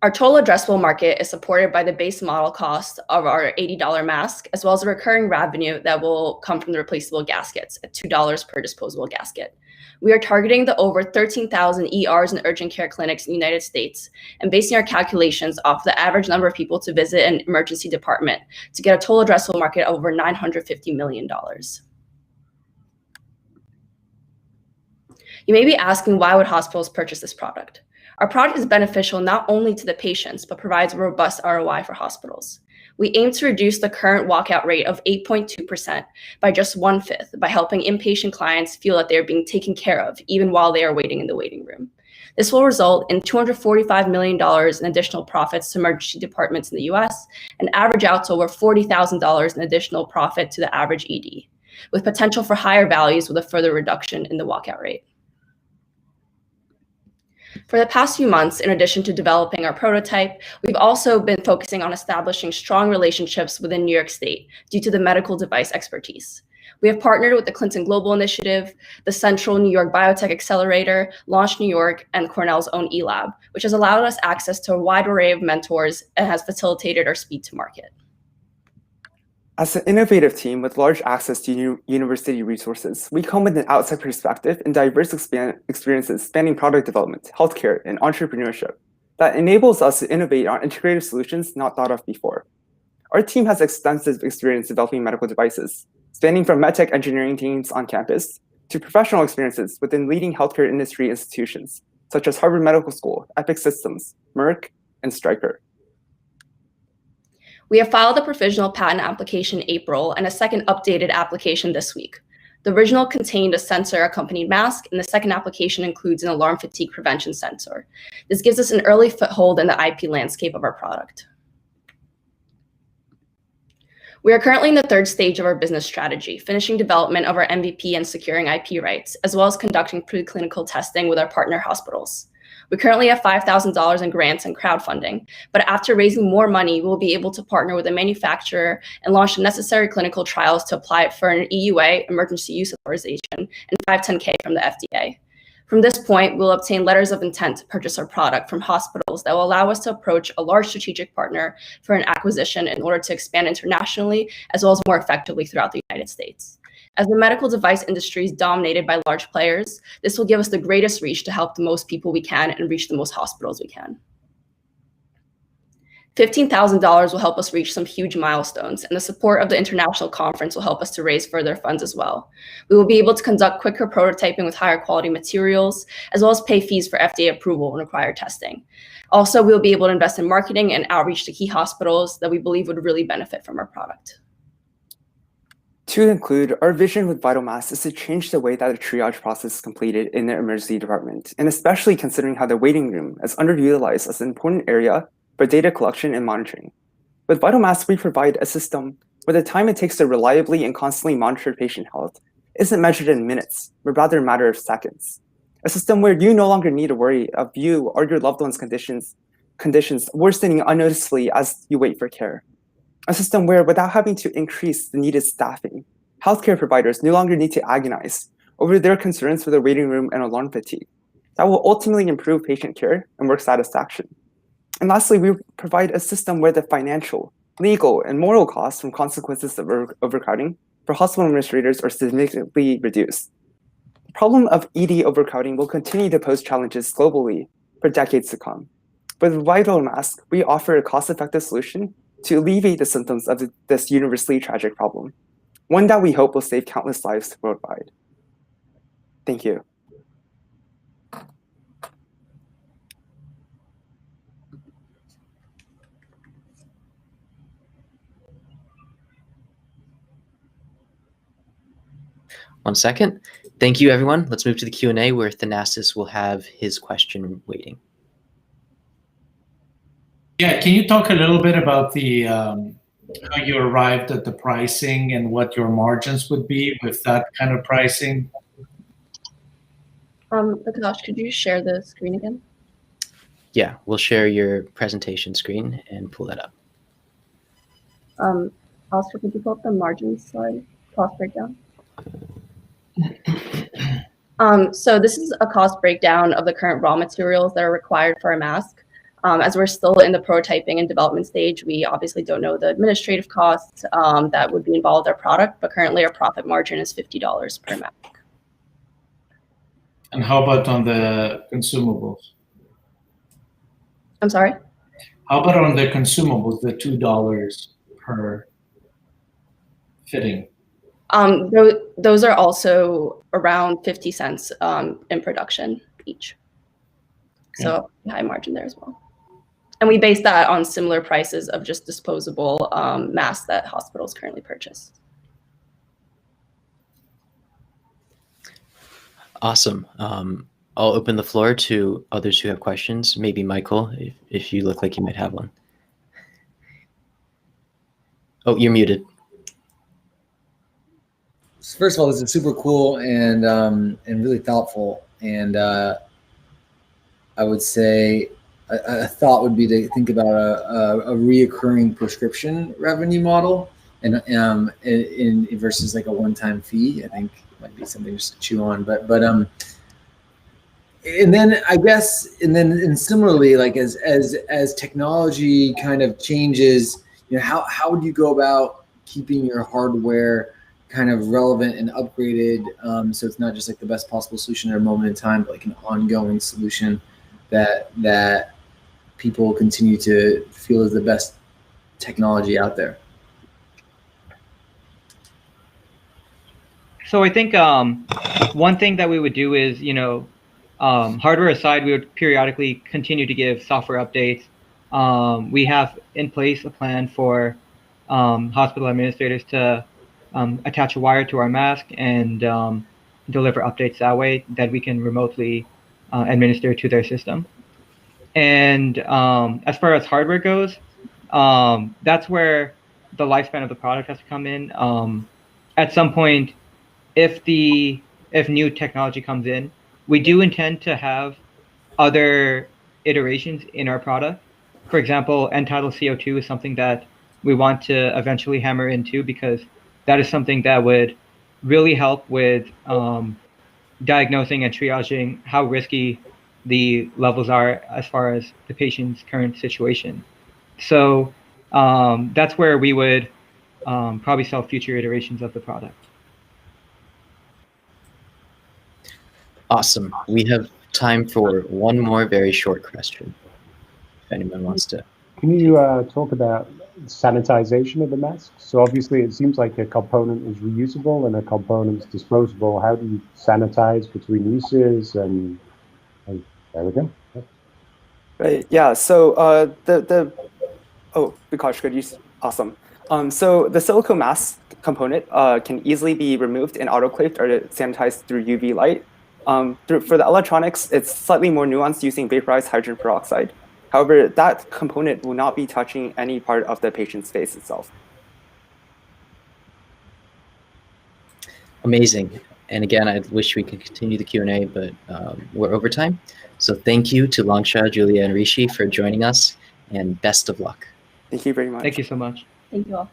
Our total addressable market is supported by the base model cost of our $80 mask, as well as the recurring revenue that will come from the replaceable gaskets at $2 per disposable gasket. We are targeting the over 13,000 ERs and urgent care clinics in the United States and basing our calculations off the average number of people to visit an emergency department to get a total addressable market of over $950 million. You may be asking, why would hospitals purchase this product? Our product is beneficial not only to the patients, but provides a robust ROI for hospitals. We aim to reduce the current walkout rate of 8.2% by just 1/5 by helping inpatient clients feel that they're being taken care of even while they are waiting in the waiting room. This will result in $245 million in additional profits to emergency departments in the US and average out to over $40,000 in additional profit to the average ED, with potential for higher values with a further reduction in the walkout rate. For the past few months, in addition to developing our prototype, we've also been focusing on establishing strong relationships within New York State due to the medical device expertise. We have partnered with the Clinton Global Initiative, the Central New York Biotech Accelerator, Launch New York, and Cornell's own eLab, which has allowed us access to a wide array of mentors and has facilitated our speed to market. As an innovative team with large access to university resources, we come with an outside perspective and diverse experiences spanning product development, healthcare, and entrepreneurship that enables us to innovate on integrative solutions not thought of before. Our team has extensive experience developing medical devices, spanning from medtech engineering teams on campus to professional experiences within leading healthcare industry institutions, such as Harvard Medical School, Epic Systems, Merck, and Stryker. We have filed a provisional patent application in April and a second updated application this week. The original contained a sensor-accompanied mask, and the second application includes an alarm fatigue prevention sensor. This gives us an early foothold in the IP landscape of our product. We are currently in the third stage of our business strategy, finishing development of our MVP and securing IP rights, as well as conducting preclinical testing with our partner hospitals. We currently have $5,000 in grants and crowdfunding, but after raising more money, we'll be able to partner with a manufacturer and launch the necessary clinical trials to apply for an EUA, emergency use authorization, and 510(k) from the FDA. From this point, we'll obtain letters of intent to purchase our product from hospitals that will allow us to approach a large strategic partner for an acquisition in order to expand internationally, as well as more effectively throughout the United States. As the medical device industry is dominated by large players, this will give us the greatest reach to help the most people we can and reach the most hospitals we can. $15,000 will help us reach some huge milestones, and the support of the international conference will help us to raise further funds as well. We will be able to conduct quicker prototyping with higher quality materials, as well as pay fees for FDA approval and required testing. Also, we will be able to invest in marketing and outreach to key hospitals that we believe would really benefit from our product. To conclude, our vision with VitalMask is to change the way that the triage process is completed in the emergency department, and especially considering how the waiting room is underutilized as an important area for data collection and monitoring. With VitalMask, we provide a system where the time it takes to reliably and constantly monitor patient health isn't measured in minutes, but rather a matter of seconds. A system where you no longer need to worry of you or your loved one's conditions worsening unnoticeably as you wait for care. A system where, without having to increase the needed staffing, healthcare providers no longer need to agonize over their concerns for the waiting room and alarm fatigue. That will ultimately improve patient care and work satisfaction. And lastly, we provide a system where the financial, legal, and moral costs from consequences of overcrowding for hospital administrators are significantly reduced. The problem of ED overcrowding will continue to pose challenges globally for decades to come. But with VitalMask, we offer a cost-effective solution to alleviate the symptoms of this universally tragic problem, one that we hope will save countless lives worldwide. Thank you. One second. Thank you, everyone. Let's move to the Q&A where Thanasis will have his question waiting. Yeah, can you talk a little bit about the how you arrived at the pricing and what your margins would be with that kind of pricing? Akash, could you share the screen again? Yeah, we'll share your presentation screen and pull that up. Oscar, could you pull up the margins slide, cost breakdown? So this is a cost breakdown of the current raw materials that are required for a mask. As we're still in the prototyping and development stage, we obviously don't know the administrative costs that would be involved with our product, but currently our profit margin is $50 per mask. And how about on the consumables? I'm sorry? How about on the consumables, the $2 per fitting? Those are also around 50 cents in production each. Okay. So high margin there as well. And we base that on similar prices of just disposable masks that hospitals currently purchase. Awesome. I'll open the floor to others who have questions. Maybe Michael, if you look like you might have one. Oh, you're muted. First of all, this is super cool and really thoughtful. And I would say a thought would be to think about a reoccurring prescription revenue model, and in versus like a one-time fee. I think might be something just to chew on. But and then I guess and similarly, like as technology kind of changes, you know, how would you go about keeping your hardware kind of relevant and upgraded, so it's not just like the best possible solution at a moment in time, but like an ongoing solution that people continue to feel is the best technology out there? So I think one thing that we would do is, hardware aside, we would periodically continue to give software updates. We have in place a plan for hospital administrators to attach a wire to our mask and deliver updates that way that we can remotely administer to their system. And as far as hardware goes, that's where the lifespan of the product has to come in. At some point, if new technology comes in, we do intend to have other iterations in our product. For example, end-tidal CO2 is something that we want to eventually hammer into, because that is something that would really help with diagnosing and triaging how risky the levels are as far as the patient's current situation. So that's where we would probably sell future iterations of the product. Awesome. We have time for one more very short question, if anyone wants to. Can you talk about sanitization of the mask? So obviously it seems like a component is reusable and a component is disposable. How do you sanitize between uses? And there we go. Right. Yeah. So Vikash, could you? Awesome. So the silicone mask component can easily be removed and autoclaved or sanitized through UV light. For the electronics, it's slightly more nuanced, using vaporized hydrogen peroxide. However, that component will not be touching any part of the patient's face itself. Amazing. And again, I wish we could continue the Q&A, but we're over time. So thank you to Langsha, Julia, and Rishi for joining us, and best of luck. Thank you very much. Thank you so much. Thank you all.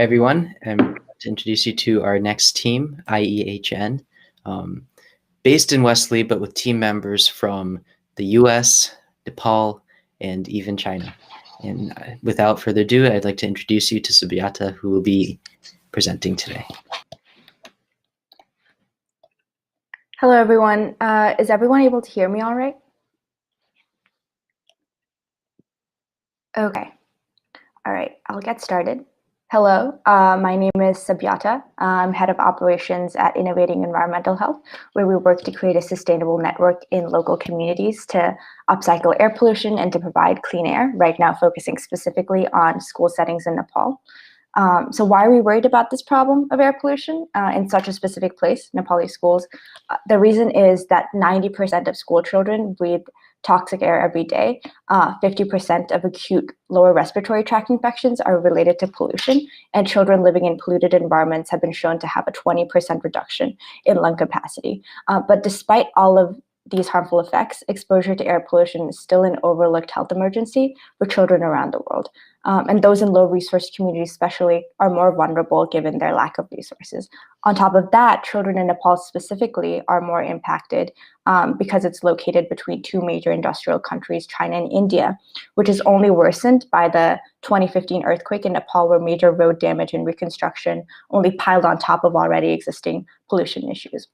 Everyone, I'm to introduce you to our next team, IEHN, based in Wesley, but with team members from the US, Nepal, and even China. And without further ado, I'd like to introduce you to Subiata, who will be presenting today. Hello, everyone. Is everyone able to hear me all right? Okay. All right, I'll get started. Hello, my name is Subiata. I'm head of operations at Innovating Environmental Health, where we work to create a sustainable network in local communities to upcycle air pollution and to provide clean air, right now focusing specifically on school settings in Nepal. So why are we worried about this problem of air pollution in such a specific place, Nepali schools? The reason is that 90% of school children breathe toxic air every day. 50% of acute lower respiratory tract infections are related to pollution, and children living in polluted environments have been shown to have a 20% reduction in lung capacity. But despite all of these harmful effects, exposure to air pollution is still an overlooked health emergency for children around the world. And those in low-resource communities especially are more vulnerable given their lack of resources. On top of that, children in Nepal specifically are more impacted because it's located between two major industrial countries, China and India, which is only worsened by the 2015 earthquake in Nepal, where major road damage and reconstruction only piled on top of already existing pollution issues.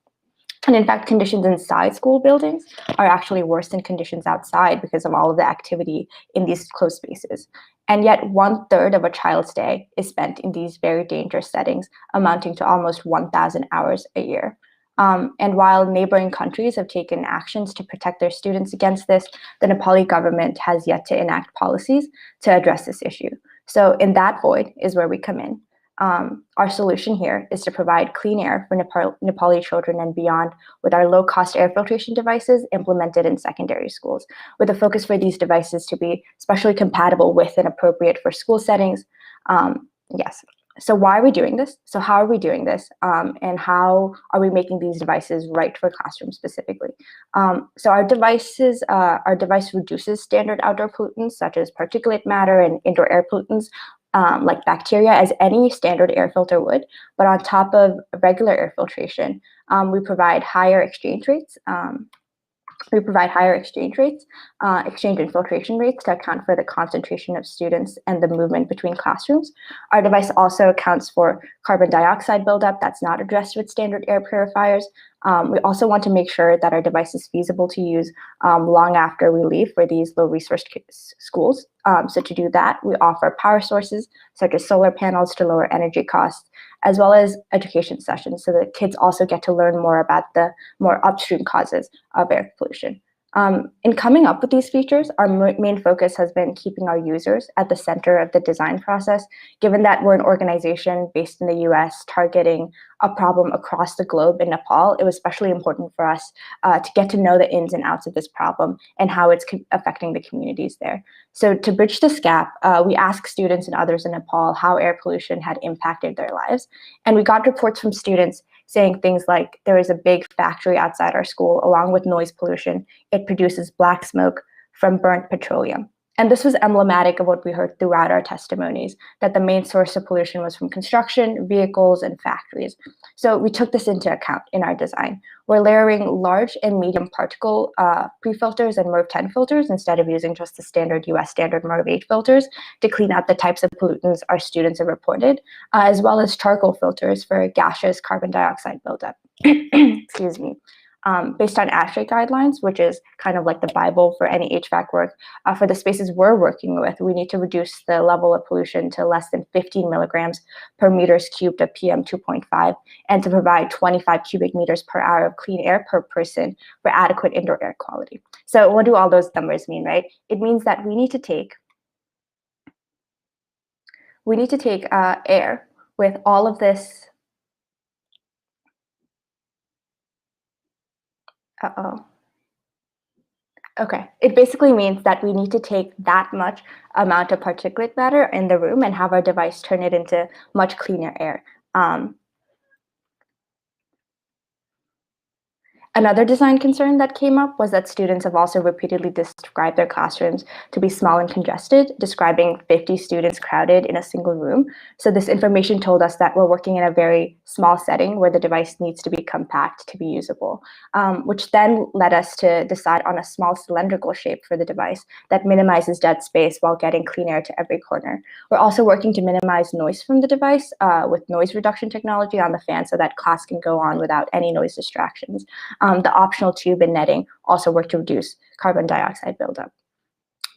And in fact, conditions inside school buildings are actually worse than conditions outside because of all of the activity in these closed spaces. And yet 1/3 of a child's day is spent in these very dangerous settings, amounting to almost 1,000 hours a year. And while neighboring countries have taken actions to protect their students against this, the Nepali government has yet to enact policies to address this issue. So in that void is where we come in. Our solution here is to provide clean air for Nepali children and beyond with our low-cost air filtration devices implemented in secondary schools, with a focus for these devices to be especially compatible with and appropriate for school settings. Yes. So why are we doing this? So how are we doing this? And how are we making these devices right for classrooms specifically? So our device reduces standard outdoor pollutants such as particulate matter and indoor air pollutants like bacteria, as any standard air filter would. But on top of regular air filtration, we provide higher exchange rates. Exchange and filtration rates to account for the concentration of students and the movement between classrooms. Our device also accounts for carbon dioxide buildup that's not addressed with standard air purifiers. We also want to make sure that our device is feasible to use long after we leave for these low-resource schools. So to do that, we offer power sources such as solar panels to lower energy costs, as well as education sessions so that kids also get to learn more about the more upstream causes of air pollution. In coming up with these features, our main focus has been keeping our users at the center of the design process. Given that we're an organization based in the US targeting a problem across the globe in Nepal, it was especially important for us to get to know the ins and outs of this problem and how it's affecting the communities there. So to bridge this gap, we asked students and others in Nepal how air pollution had impacted their lives. And we got reports from students saying things like, there is a big factory outside our school, along with noise pollution. It produces black smoke from burnt petroleum. And this was emblematic of what we heard throughout our testimonies, that the main source of pollution was from construction, vehicles, and factories. So we took this into account in our design. We're layering large and medium particle pre-filters and MERV 10 filters instead of using just the standard US standard MERV 8 filters to clean out the types of pollutants our students have reported, as well as charcoal filters for gaseous carbon dioxide buildup. Excuse me. Based on ASHRAE guidelines, which is kind of like the Bible for any HVAC work, for the spaces we're working with, we need to reduce the level of pollution to less than 15 milligrams per meters cubed of PM 2.5, and to provide 25 cubic meters per hour of clean air per person for adequate indoor air quality. So what do all those numbers mean, right? It means that we need to take air with all of this. Okay, it basically means that we need to take that much amount of particulate matter in the room and have our device turn it into much cleaner air. Another design concern that came up was that students have also repeatedly described their classrooms to be small and congested, describing 50 students crowded in a single room. So this information told us that we're working in a very small setting where the device needs to be compact to be usable, which then led us to decide on a small cylindrical shape for the device that minimizes dead space while getting clean air to every corner. We're also working to minimize noise from the device with noise reduction technology on the fan so that class can go on without any noise distractions. The optional tube and netting also work to reduce carbon dioxide buildup.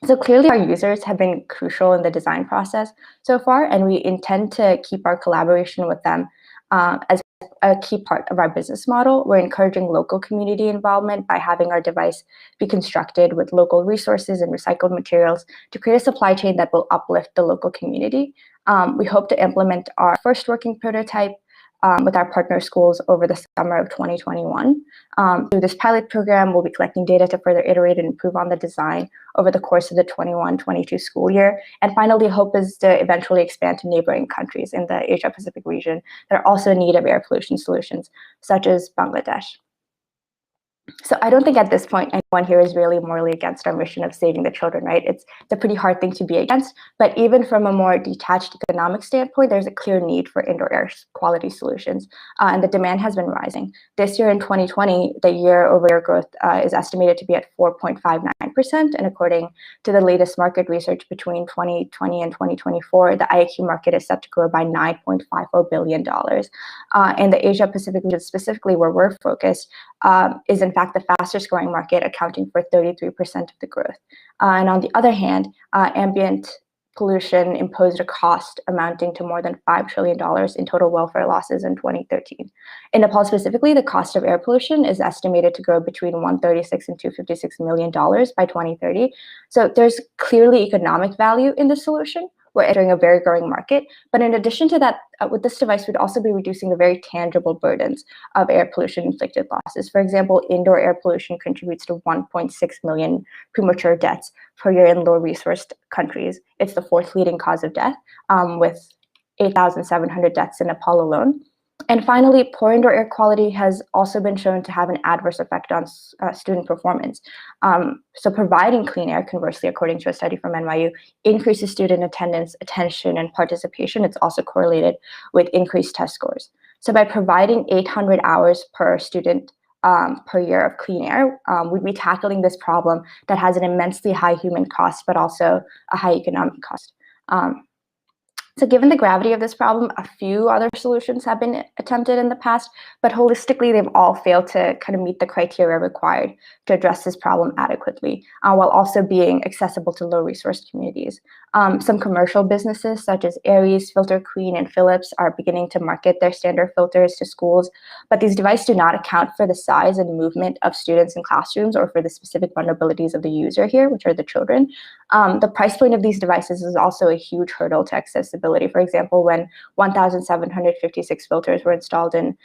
So clearly our users have been crucial in the design process so far, and we intend to keep our collaboration with them as a key part of our business model. We're encouraging local community involvement by having our device be constructed with local resources and recycled materials to create a supply chain that will uplift the local community. We hope to implement our first working prototype with our partner schools over the summer of 2021. Through this pilot program, we'll be collecting data to further iterate and improve on the design over the course of the 21-22 school year. And finally, hope is to eventually expand to neighboring countries in the Asia-Pacific region that are also in need of air pollution solutions, such as Bangladesh. So I don't think at this point anyone here is really morally against our mission of saving the children, right? It's a pretty hard thing to be against, but even from a more detached economic standpoint, there's a clear need for indoor air quality solutions, and the demand has been rising. This year in 2020, the year-over-year growth is estimated to be at 4.59%, and according to the latest market research between 2020 and 2024, the IAQ market is set to grow by $9.54 billion. And the Asia Pacific region, specifically where we're focused, is in fact the fastest growing market, accounting for 33% of the growth. And on the other hand, ambient pollution imposed a cost amounting to more than $5 trillion in total welfare losses in 2013. In Nepal specifically, the cost of air pollution is estimated to grow between $136 and $256 million by 2030. So there's clearly economic value in the solution. We're entering a very growing market. But in addition to that, with this device, we'd also be reducing the very tangible burdens of air pollution inflicted losses. For example, indoor air pollution contributes to 1.6 million premature deaths per year in low-resourced countries. It's the fourth leading cause of death, with 8,700 deaths in Nepal alone. And finally, poor indoor air quality has also been shown to have an adverse effect on student performance. So providing clean air, conversely, according to a study from NYU, increases student attendance, attention, and participation. It's also correlated with increased test scores. So by providing 800 hours per student per year of clean air, we'd be tackling this problem that has an immensely high human cost, but also a high economic cost. So given the gravity of this problem, a few other solutions have been attempted in the past, but holistically, they've all failed to kind of meet the criteria required to address this problem adequately, while also being accessible to low-resource communities. Some commercial businesses, such as Aries, Filter Queen, and Philips, are beginning to market their standard filters to schools, but these devices do not account for the size and movement of students in classrooms or for the specific vulnerabilities of the user here, which are the children. The price point of these devices is also a huge hurdle to accessibility. For example, when 1,756 filters were installed in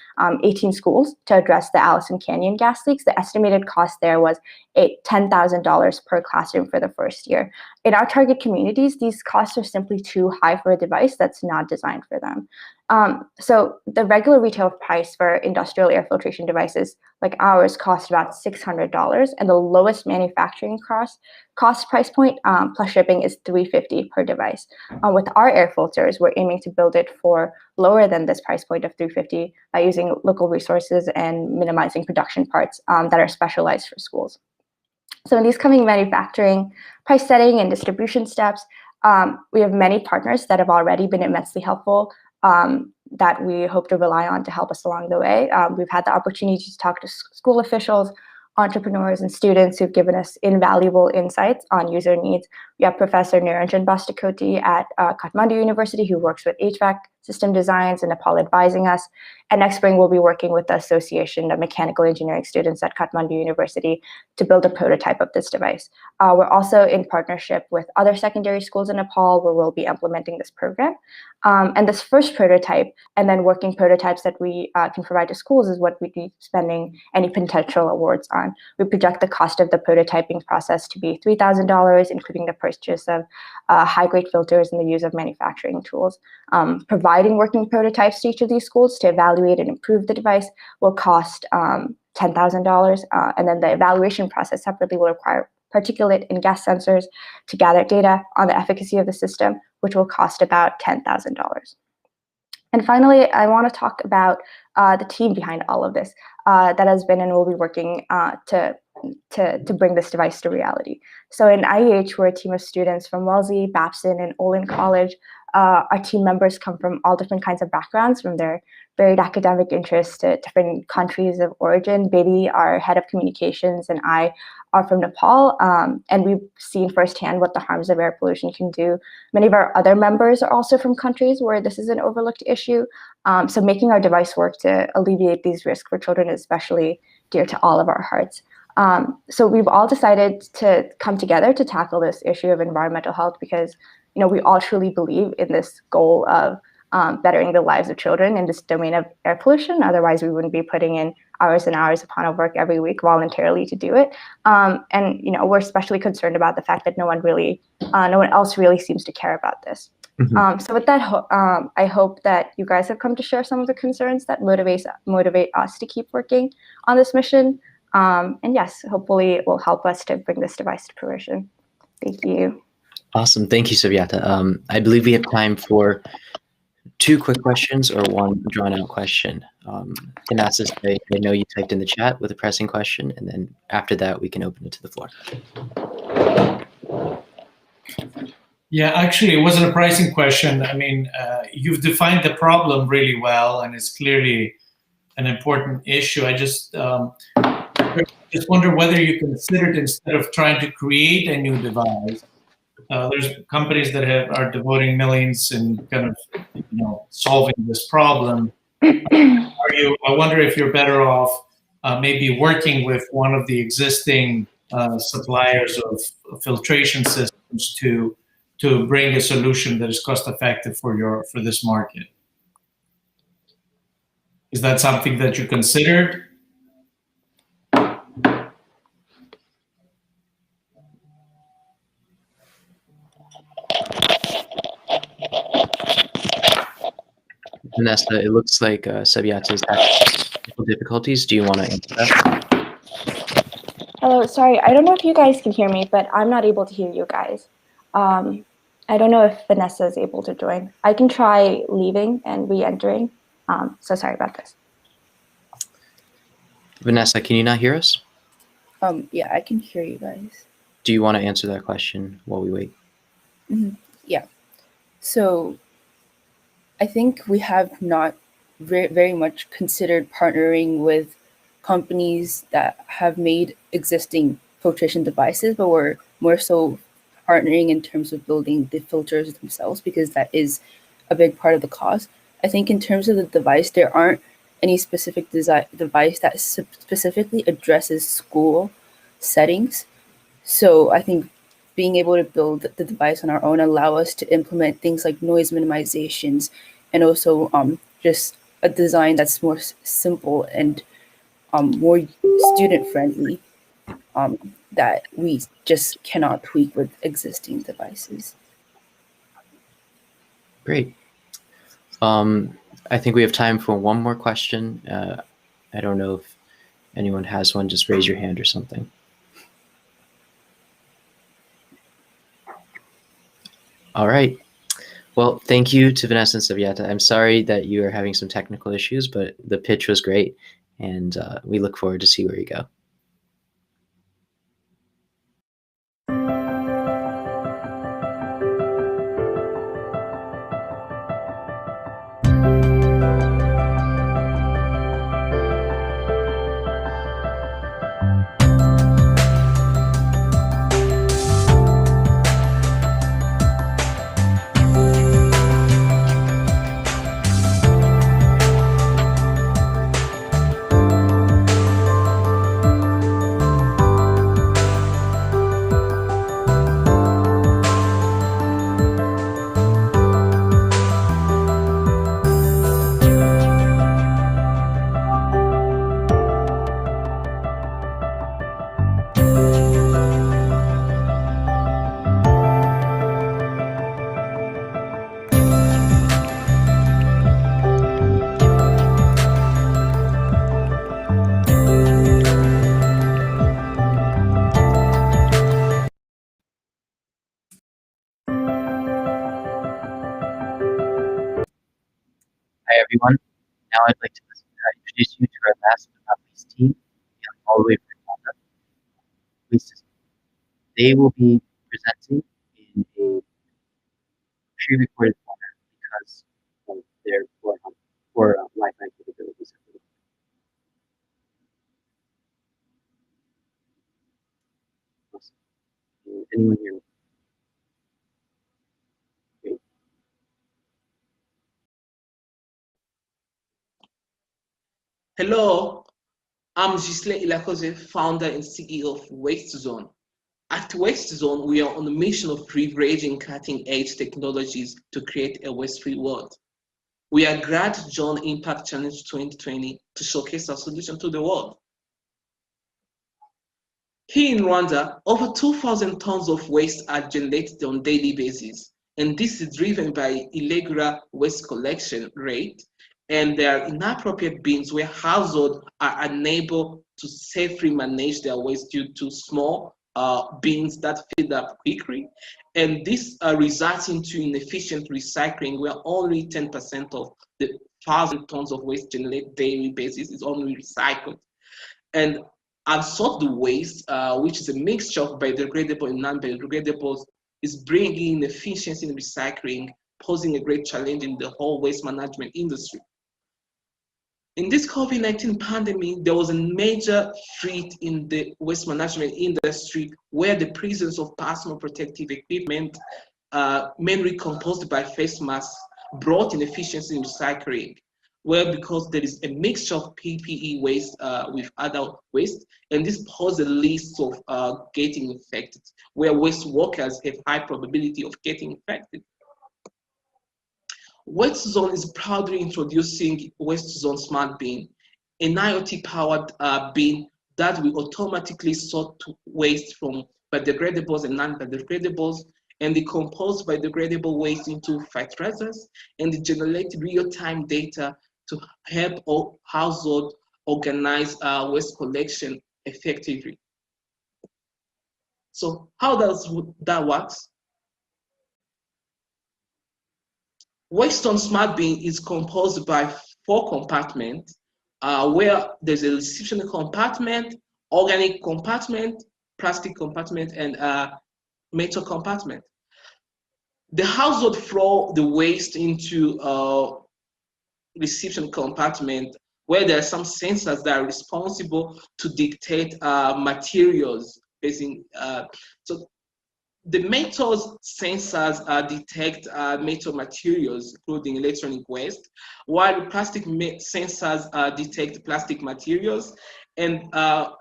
18 schools to address the Allison Canyon gas leaks, the estimated cost there was $10,000 per classroom for the first year. In our target communities, these costs are simply too high for a device that's not designed for them. So the regular retail price for industrial air filtration devices like ours cost about $600, and the lowest manufacturing cost price point plus shipping is $350 per device. With our air filters, we're aiming to build it for lower than this price point of $350 by using local resources and minimizing production parts that are specialized for schools. So in these coming manufacturing, price setting, and distribution steps, we have many partners that have already been immensely helpful that we hope to rely on to help us along the way. We've had the opportunity to talk to school officials, entrepreneurs, and students who've given us invaluable insights on user needs. We have Professor Niranjan Bastakoti at Kathmandu University, who works with HVAC system designs in Nepal advising us. And next spring, we'll be working with the Association of Mechanical Engineering Students at Kathmandu University to build a prototype of this device. We're also in partnership with other secondary schools in Nepal where we'll be implementing this program. And this first prototype and then working prototypes that we can provide to schools is what we'd be spending any potential awards on. We project the cost of the prototyping process to be $3,000, including the purchase of high-grade filters and the use of manufacturing tools. Providing working prototypes to each of these schools to evaluate and improve the device will cost $10,000, and then the evaluation process separately will require particulate and gas sensors to gather data on the efficacy of the system, which will cost about $10,000. And finally, I want to talk about the team behind all of this that has been and will be working to bring this device to reality. So in IEH, we're a team of students from Wellesley, Babson, and Olin College. Our team members come from all different kinds of backgrounds, from their varied academic interests to different countries of origin. Bedi, our head of communications, and I are from Nepal, and we've seen firsthand what the harms of air pollution can do. Many of our other members are also from countries where this is an overlooked issue. So making our device work to alleviate these risks for children is especially dear to all of our hearts. So we've all decided to come together to tackle this issue of environmental health because we all truly believe in this goal of bettering the lives of children in this domain of air pollution. Otherwise, we wouldn't be putting in hours and hours upon our work every week voluntarily to do it. And we're especially concerned about the fact that no one else really seems to care about this. Mm-hmm. So with that, I hope that you guys have come to share some of the concerns that motivate us to keep working on this mission. And yes, hopefully it will help us to bring this device to fruition. Thank you. Awesome. Thank you, Subiata. I believe we have time for 2 quick questions or 1 drawn-out question. Thanasis, I know you typed in the chat with a pressing question, and then after that, we can open it to the floor. Yeah, actually, it wasn't a pricing question. I mean, you've defined the problem really well, and it's clearly an important issue. I just wonder whether you considered, instead of trying to create a new device, there's companies that are devoting millions in kind of, solving this problem. I wonder if you're better off maybe working with one of the existing suppliers of filtration systems to bring a solution that is cost effective for this market. Is that something that you considered? Vanessa, it looks like Subiata is having technical difficulties. Do you want to answer that? Hello, sorry, I don't know if you guys can hear me, but I'm not able to hear you guys. I don't know if Vanessa is able to join. I can try leaving and re-entering. So sorry about this. Vanessa, can you not hear us? Yeah, I can hear you guys. Do you want to answer that question while we wait? Yeah. So I think we have not very much considered partnering with companies that have made existing filtration devices, but we're more so partnering in terms of building the filters themselves, because that is a big part of the cost. I think in terms of the device, there aren't any specific device that specifically addresses school settings. So I think being able to build the device on our own allow us to implement things like noise minimizations, and also just a design that's more simple and more student friendly, that we just cannot tweak with existing devices. Great. I think we have time for 1 more question. I don't know if anyone has one. Just raise your hand or something. All right. Well, thank you to Vanessa and Subiata. I'm sorry that you are having some technical issues, but the pitch was great, and we look forward to see where you go. Hi, everyone. Now I'd like to introduce you to our last but not least team, all the way from Uganda. They will be presenting in a pre-recorded format because of their poor Wi-Fi capabilities. Anyone hear me? Great. Hello, I'm Gisle Ilakoze, founder and CEO of Waste Zone. At Waste Zone, we are on a mission of leveraging cutting-edge technologies to create a waste-free world. We are glad to join Impact Challenge 2020 to showcase our solution to the world. Here in Rwanda, over 2,000 tons of waste are generated on a daily basis, and this is driven by irregular waste collection rate and there are inappropriate bins where households are unable to safely manage their waste due to small bins that fill up quickly. And this results into inefficient recycling, where only 10% of the 1,000 tons of waste generated daily basis is only recycled. And unsorted waste, which is a mixture of biodegradable and non-biodegradables, is bringing inefficiency in recycling, posing a great challenge in the whole waste management industry. In this COVID-19 pandemic, there was a major threat in the waste management industry, where the presence of personal protective equipment, mainly composed by face masks, brought inefficiency in recycling, where because there is a mixture of PPE waste with other waste, and this poses a risk of getting infected, where waste workers have high probability of getting infected. WasteZone is proudly introducing WasteZone Smart Bin, an IoT-powered bin that will automatically sort waste from biodegradables and non-biodegradables, and decompose biodegradable waste into fertilizers, and generate real-time data to help all households organize waste collection effectively. So how does that work? WasteZone Smart Bin is composed by 4 compartments, where there's a reception compartment, organic compartment, plastic compartment, and metal compartment. The household throw the waste into reception compartment, where there are some sensors that are responsible to dictate materials. So the metal sensors detect metal materials, including electronic waste, while the plastic sensors detect plastic materials, and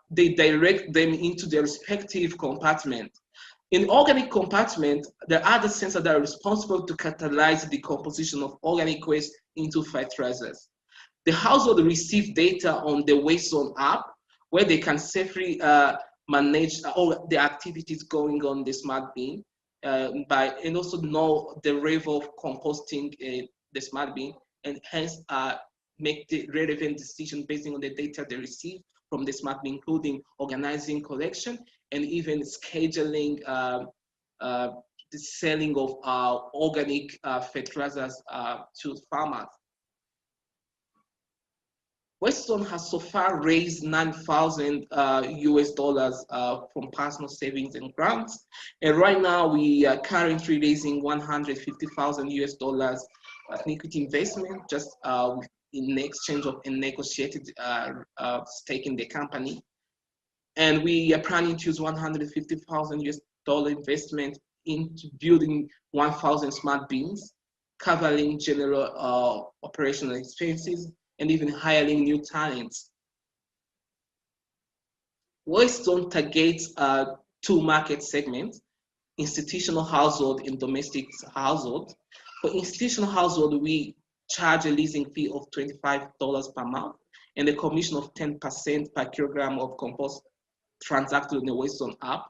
they direct them into their respective compartment. In organic compartment, there are the sensors that are responsible to catalyze the decomposition of organic waste into fertilizers. The household receive data on the WasteZone app, where they can safely manage all the activities going on the smart bin, and also know the rate of composting the smart bin, and hence make the relevant decision based on the data they receive from the smart bin, including organizing collection and even scheduling the selling of organic fertilizers to farmers. WasteZone has so far raised $9,000 US from personal savings and grants, and right now we are currently raising $150,000 US in equity investment, just in exchange of a negotiated stake in the company. And we are planning to use $150,000 US investment into building 1,000 smart bins, covering general operational expenses, and even hiring new talents. WasteZone targets 2 market segments: institutional household and domestic household. For institutional household, we charge a leasing fee of $25 per month and a commission of 10% per kilogram of compost transacted on the WasteZone app.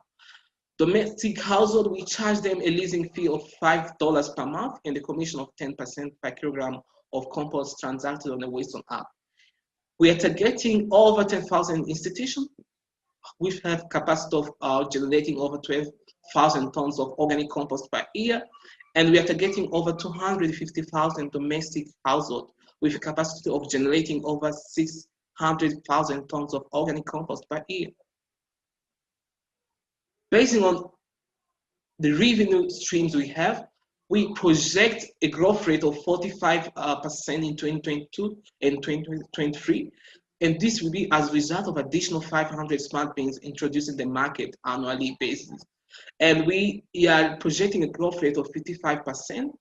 Domestic household, we charge them a leasing fee of $5 per month and a commission of 10% per kilogram of compost transacted on the WasteZone app. We are targeting over 10,000 institutions. We have capacity of generating over 12,000 tons of organic compost per year, and we are targeting over 250,000 domestic households with a capacity of generating over 600,000 tons of organic compost per year. Based on the revenue streams we have, we project a growth rate of 45% in 2022 and 2023, and this will be as a result of additional 500 smart bins introduced in the market annually basis. And we are projecting a growth rate of 55%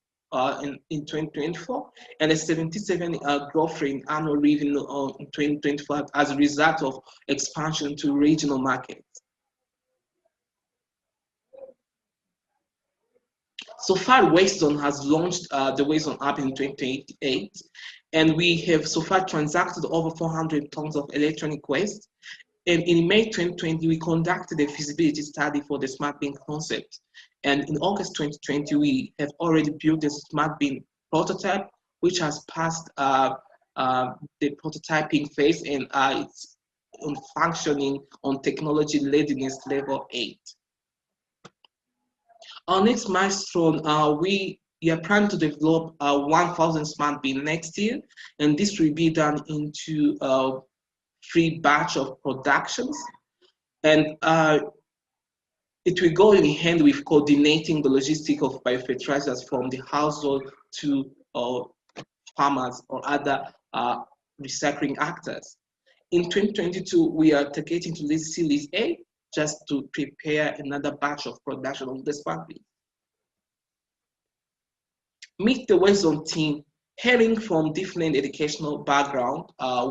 in 2024, and a 77% growth rate in annual revenue in 2025 as a result of expansion to regional markets. So far, WasteZone has launched the WasteZone app in 2018, and we have so far transacted over 400 tons of electronic waste. And in May 2020, we conducted a feasibility study for the smart bin concept. And in August 2020, we have already built a smart bin prototype, which has passed the prototyping phase, and it's on functioning on technology readiness level 8. Our next milestone, we are planning to develop 1,000 smart bin next year, and this will be done into a free batch of productions, and it will go in hand with coordinating the logistics of biofertilizers from the household to farmers or other recycling actors. In 2022, we are targeting to list Series A just to prepare another batch of production of the smart bin. Meet the Waste Zone team. Hailing from different educational background,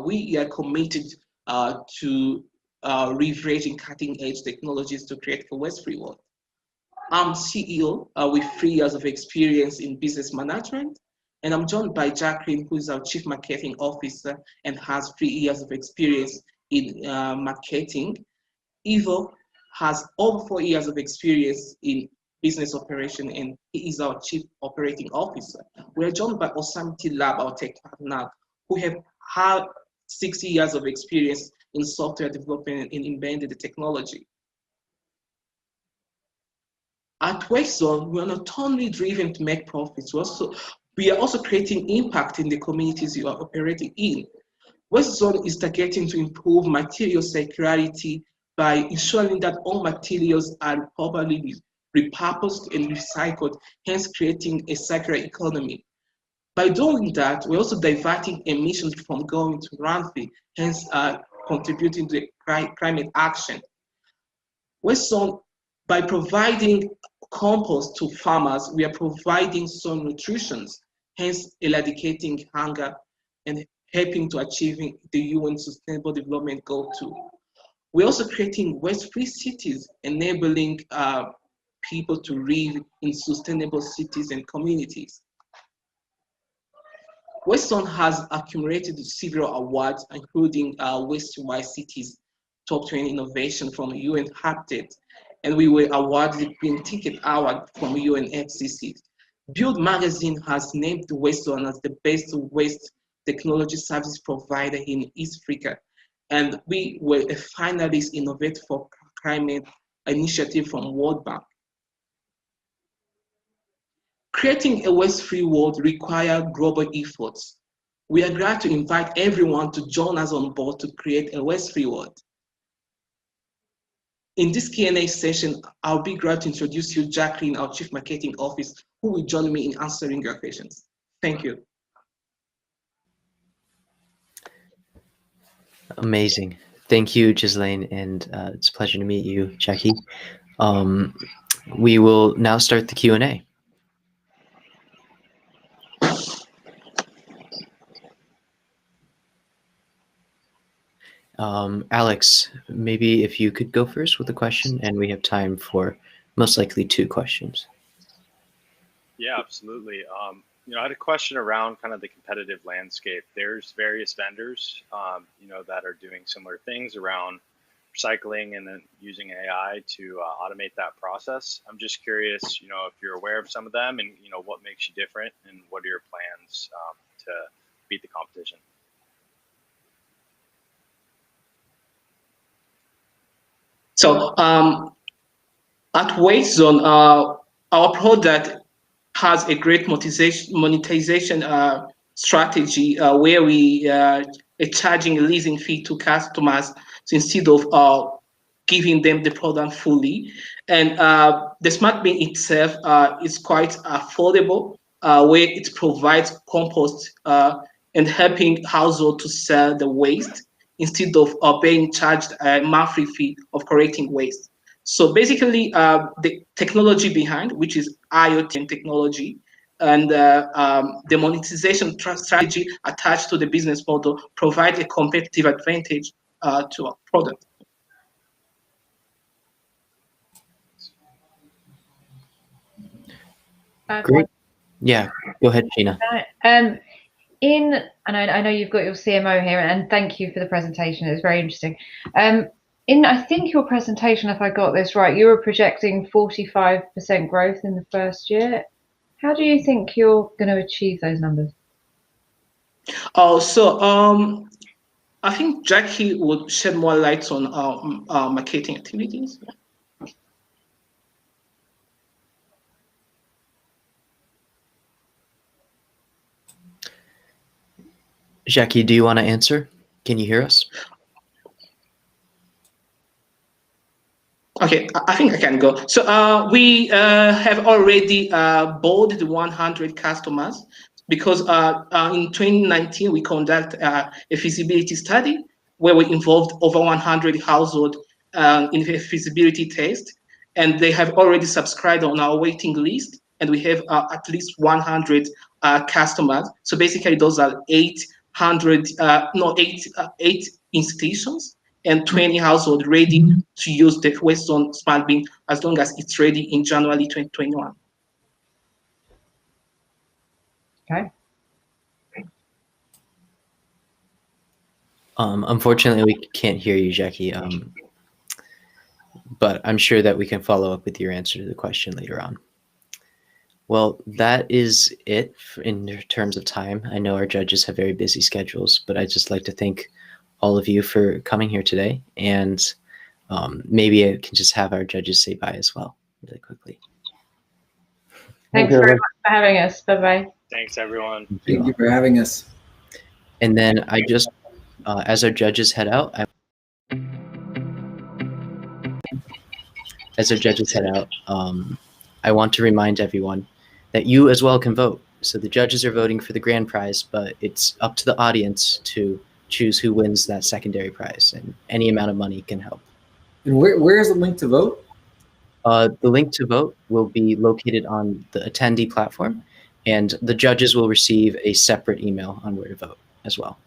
we are committed to leveraging cutting-edge technologies to create a waste-free world. I'm CEO with 3 years of experience in business management, and I'm joined by Jacqueline, who is our Chief Marketing Officer and has 3 years of experience in marketing. Ivo has over 4 years of experience in business operation, and he is our Chief Operating Officer. We are joined by Osamiti Lab, our tech partner, who have had 60 years of experience in software development and embedded technology. At Waste Zone, we are not only driven to make profits, we are also creating impact in the communities you are operating in. Waste Zone is targeting to improve material circularity by ensuring that all materials are properly repurposed and recycled, hence creating a circular economy. By doing that, we're also diverting emissions from going to landfill, hence contributing to climate action. Waste Zone, by providing compost to farmers, we are providing soil nutrition, hence eradicating hunger and helping to achieving the UN Sustainable Development Goal 2. We're also creating waste-free cities, enabling people to live in sustainable cities and communities. Waste Zone has accumulated several awards, including Waste-Wise Cities Top 20 Innovation from UN Habitat, and we were awarded the Green Ticket Award from UNFCCC. Build Magazine has named Waste Zone as the best waste technology service provider in East Africa, and we were a finalist Innovate for Climate initiative from World Bank. Creating a waste-free world requires global efforts. We are glad to invite everyone to join us on board to create a waste-free world. In this Q&A session, I'll be glad to introduce you, Jacqueline, our Chief Marketing Officer, who will join me in answering your questions. Thank you. Amazing. Thank you, Ghislaine, and it's a pleasure to meet you, Jackie. We will now start the Q&A. Alex, maybe if you could go first with the question, and we have time for most likely 2 questions. Yeah, absolutely. I had a question around kind of the competitive landscape. There's various vendors, that are doing similar things around recycling and then using AI to automate that process. I'm just curious, if you're aware of some of them and, what makes you different and what are your plans to beat the competition? So at Waste Zone, our product has a great monetization strategy where we are charging a leasing fee to customers instead of giving them the product fully. And the smart bin itself is quite affordable, where it provides compost and helping households to sell the waste instead of being charged a monthly fee of collecting waste. So basically, the technology behind, which is IoT technology, and the monetization strategy attached to the business model provide a competitive advantage to our product. Great. Yeah, go ahead, Gina. And I know you've got your CMO here, and thank you for the presentation. It was very interesting. In I think your presentation, if I got this right, you were projecting 45% growth in the first year. How do you think you're going to achieve those numbers? I think Jackie would shed more light on our marketing activities. Jackie, do you want to answer? Can you hear us? Okay, I think I can go. So we have already boarded 100 customers because in 2019 we conduct a feasibility study where we involved over 100 households in a feasibility test, and they have already subscribed on our waiting list, and we have at least 100 customers. So basically, those are eight institutions and 20 households ready to use the Waste Zone Smart Bin as long as it's ready in January 2021. Okay. Unfortunately, we can't hear you, Jackie, but I'm sure that we can follow up with your answer to the question later on. Well, that is it in terms of time. I know our judges have very busy schedules, but I'd just like to thank all of you for coming here today. And maybe I can just have our judges say bye as well, really quickly. Thanks very much for having us. Bye-bye. Thanks, everyone. Thank you for having us. And then I just, as our judges head out, I want to remind everyone that you as well can vote. So the judges are voting for the grand prize, but it's up to the audience to choose who wins that secondary prize, and any amount of money can help. And where is the link to vote? The link to vote will be located on the attendee platform, and the judges will receive a separate email on where to vote as well.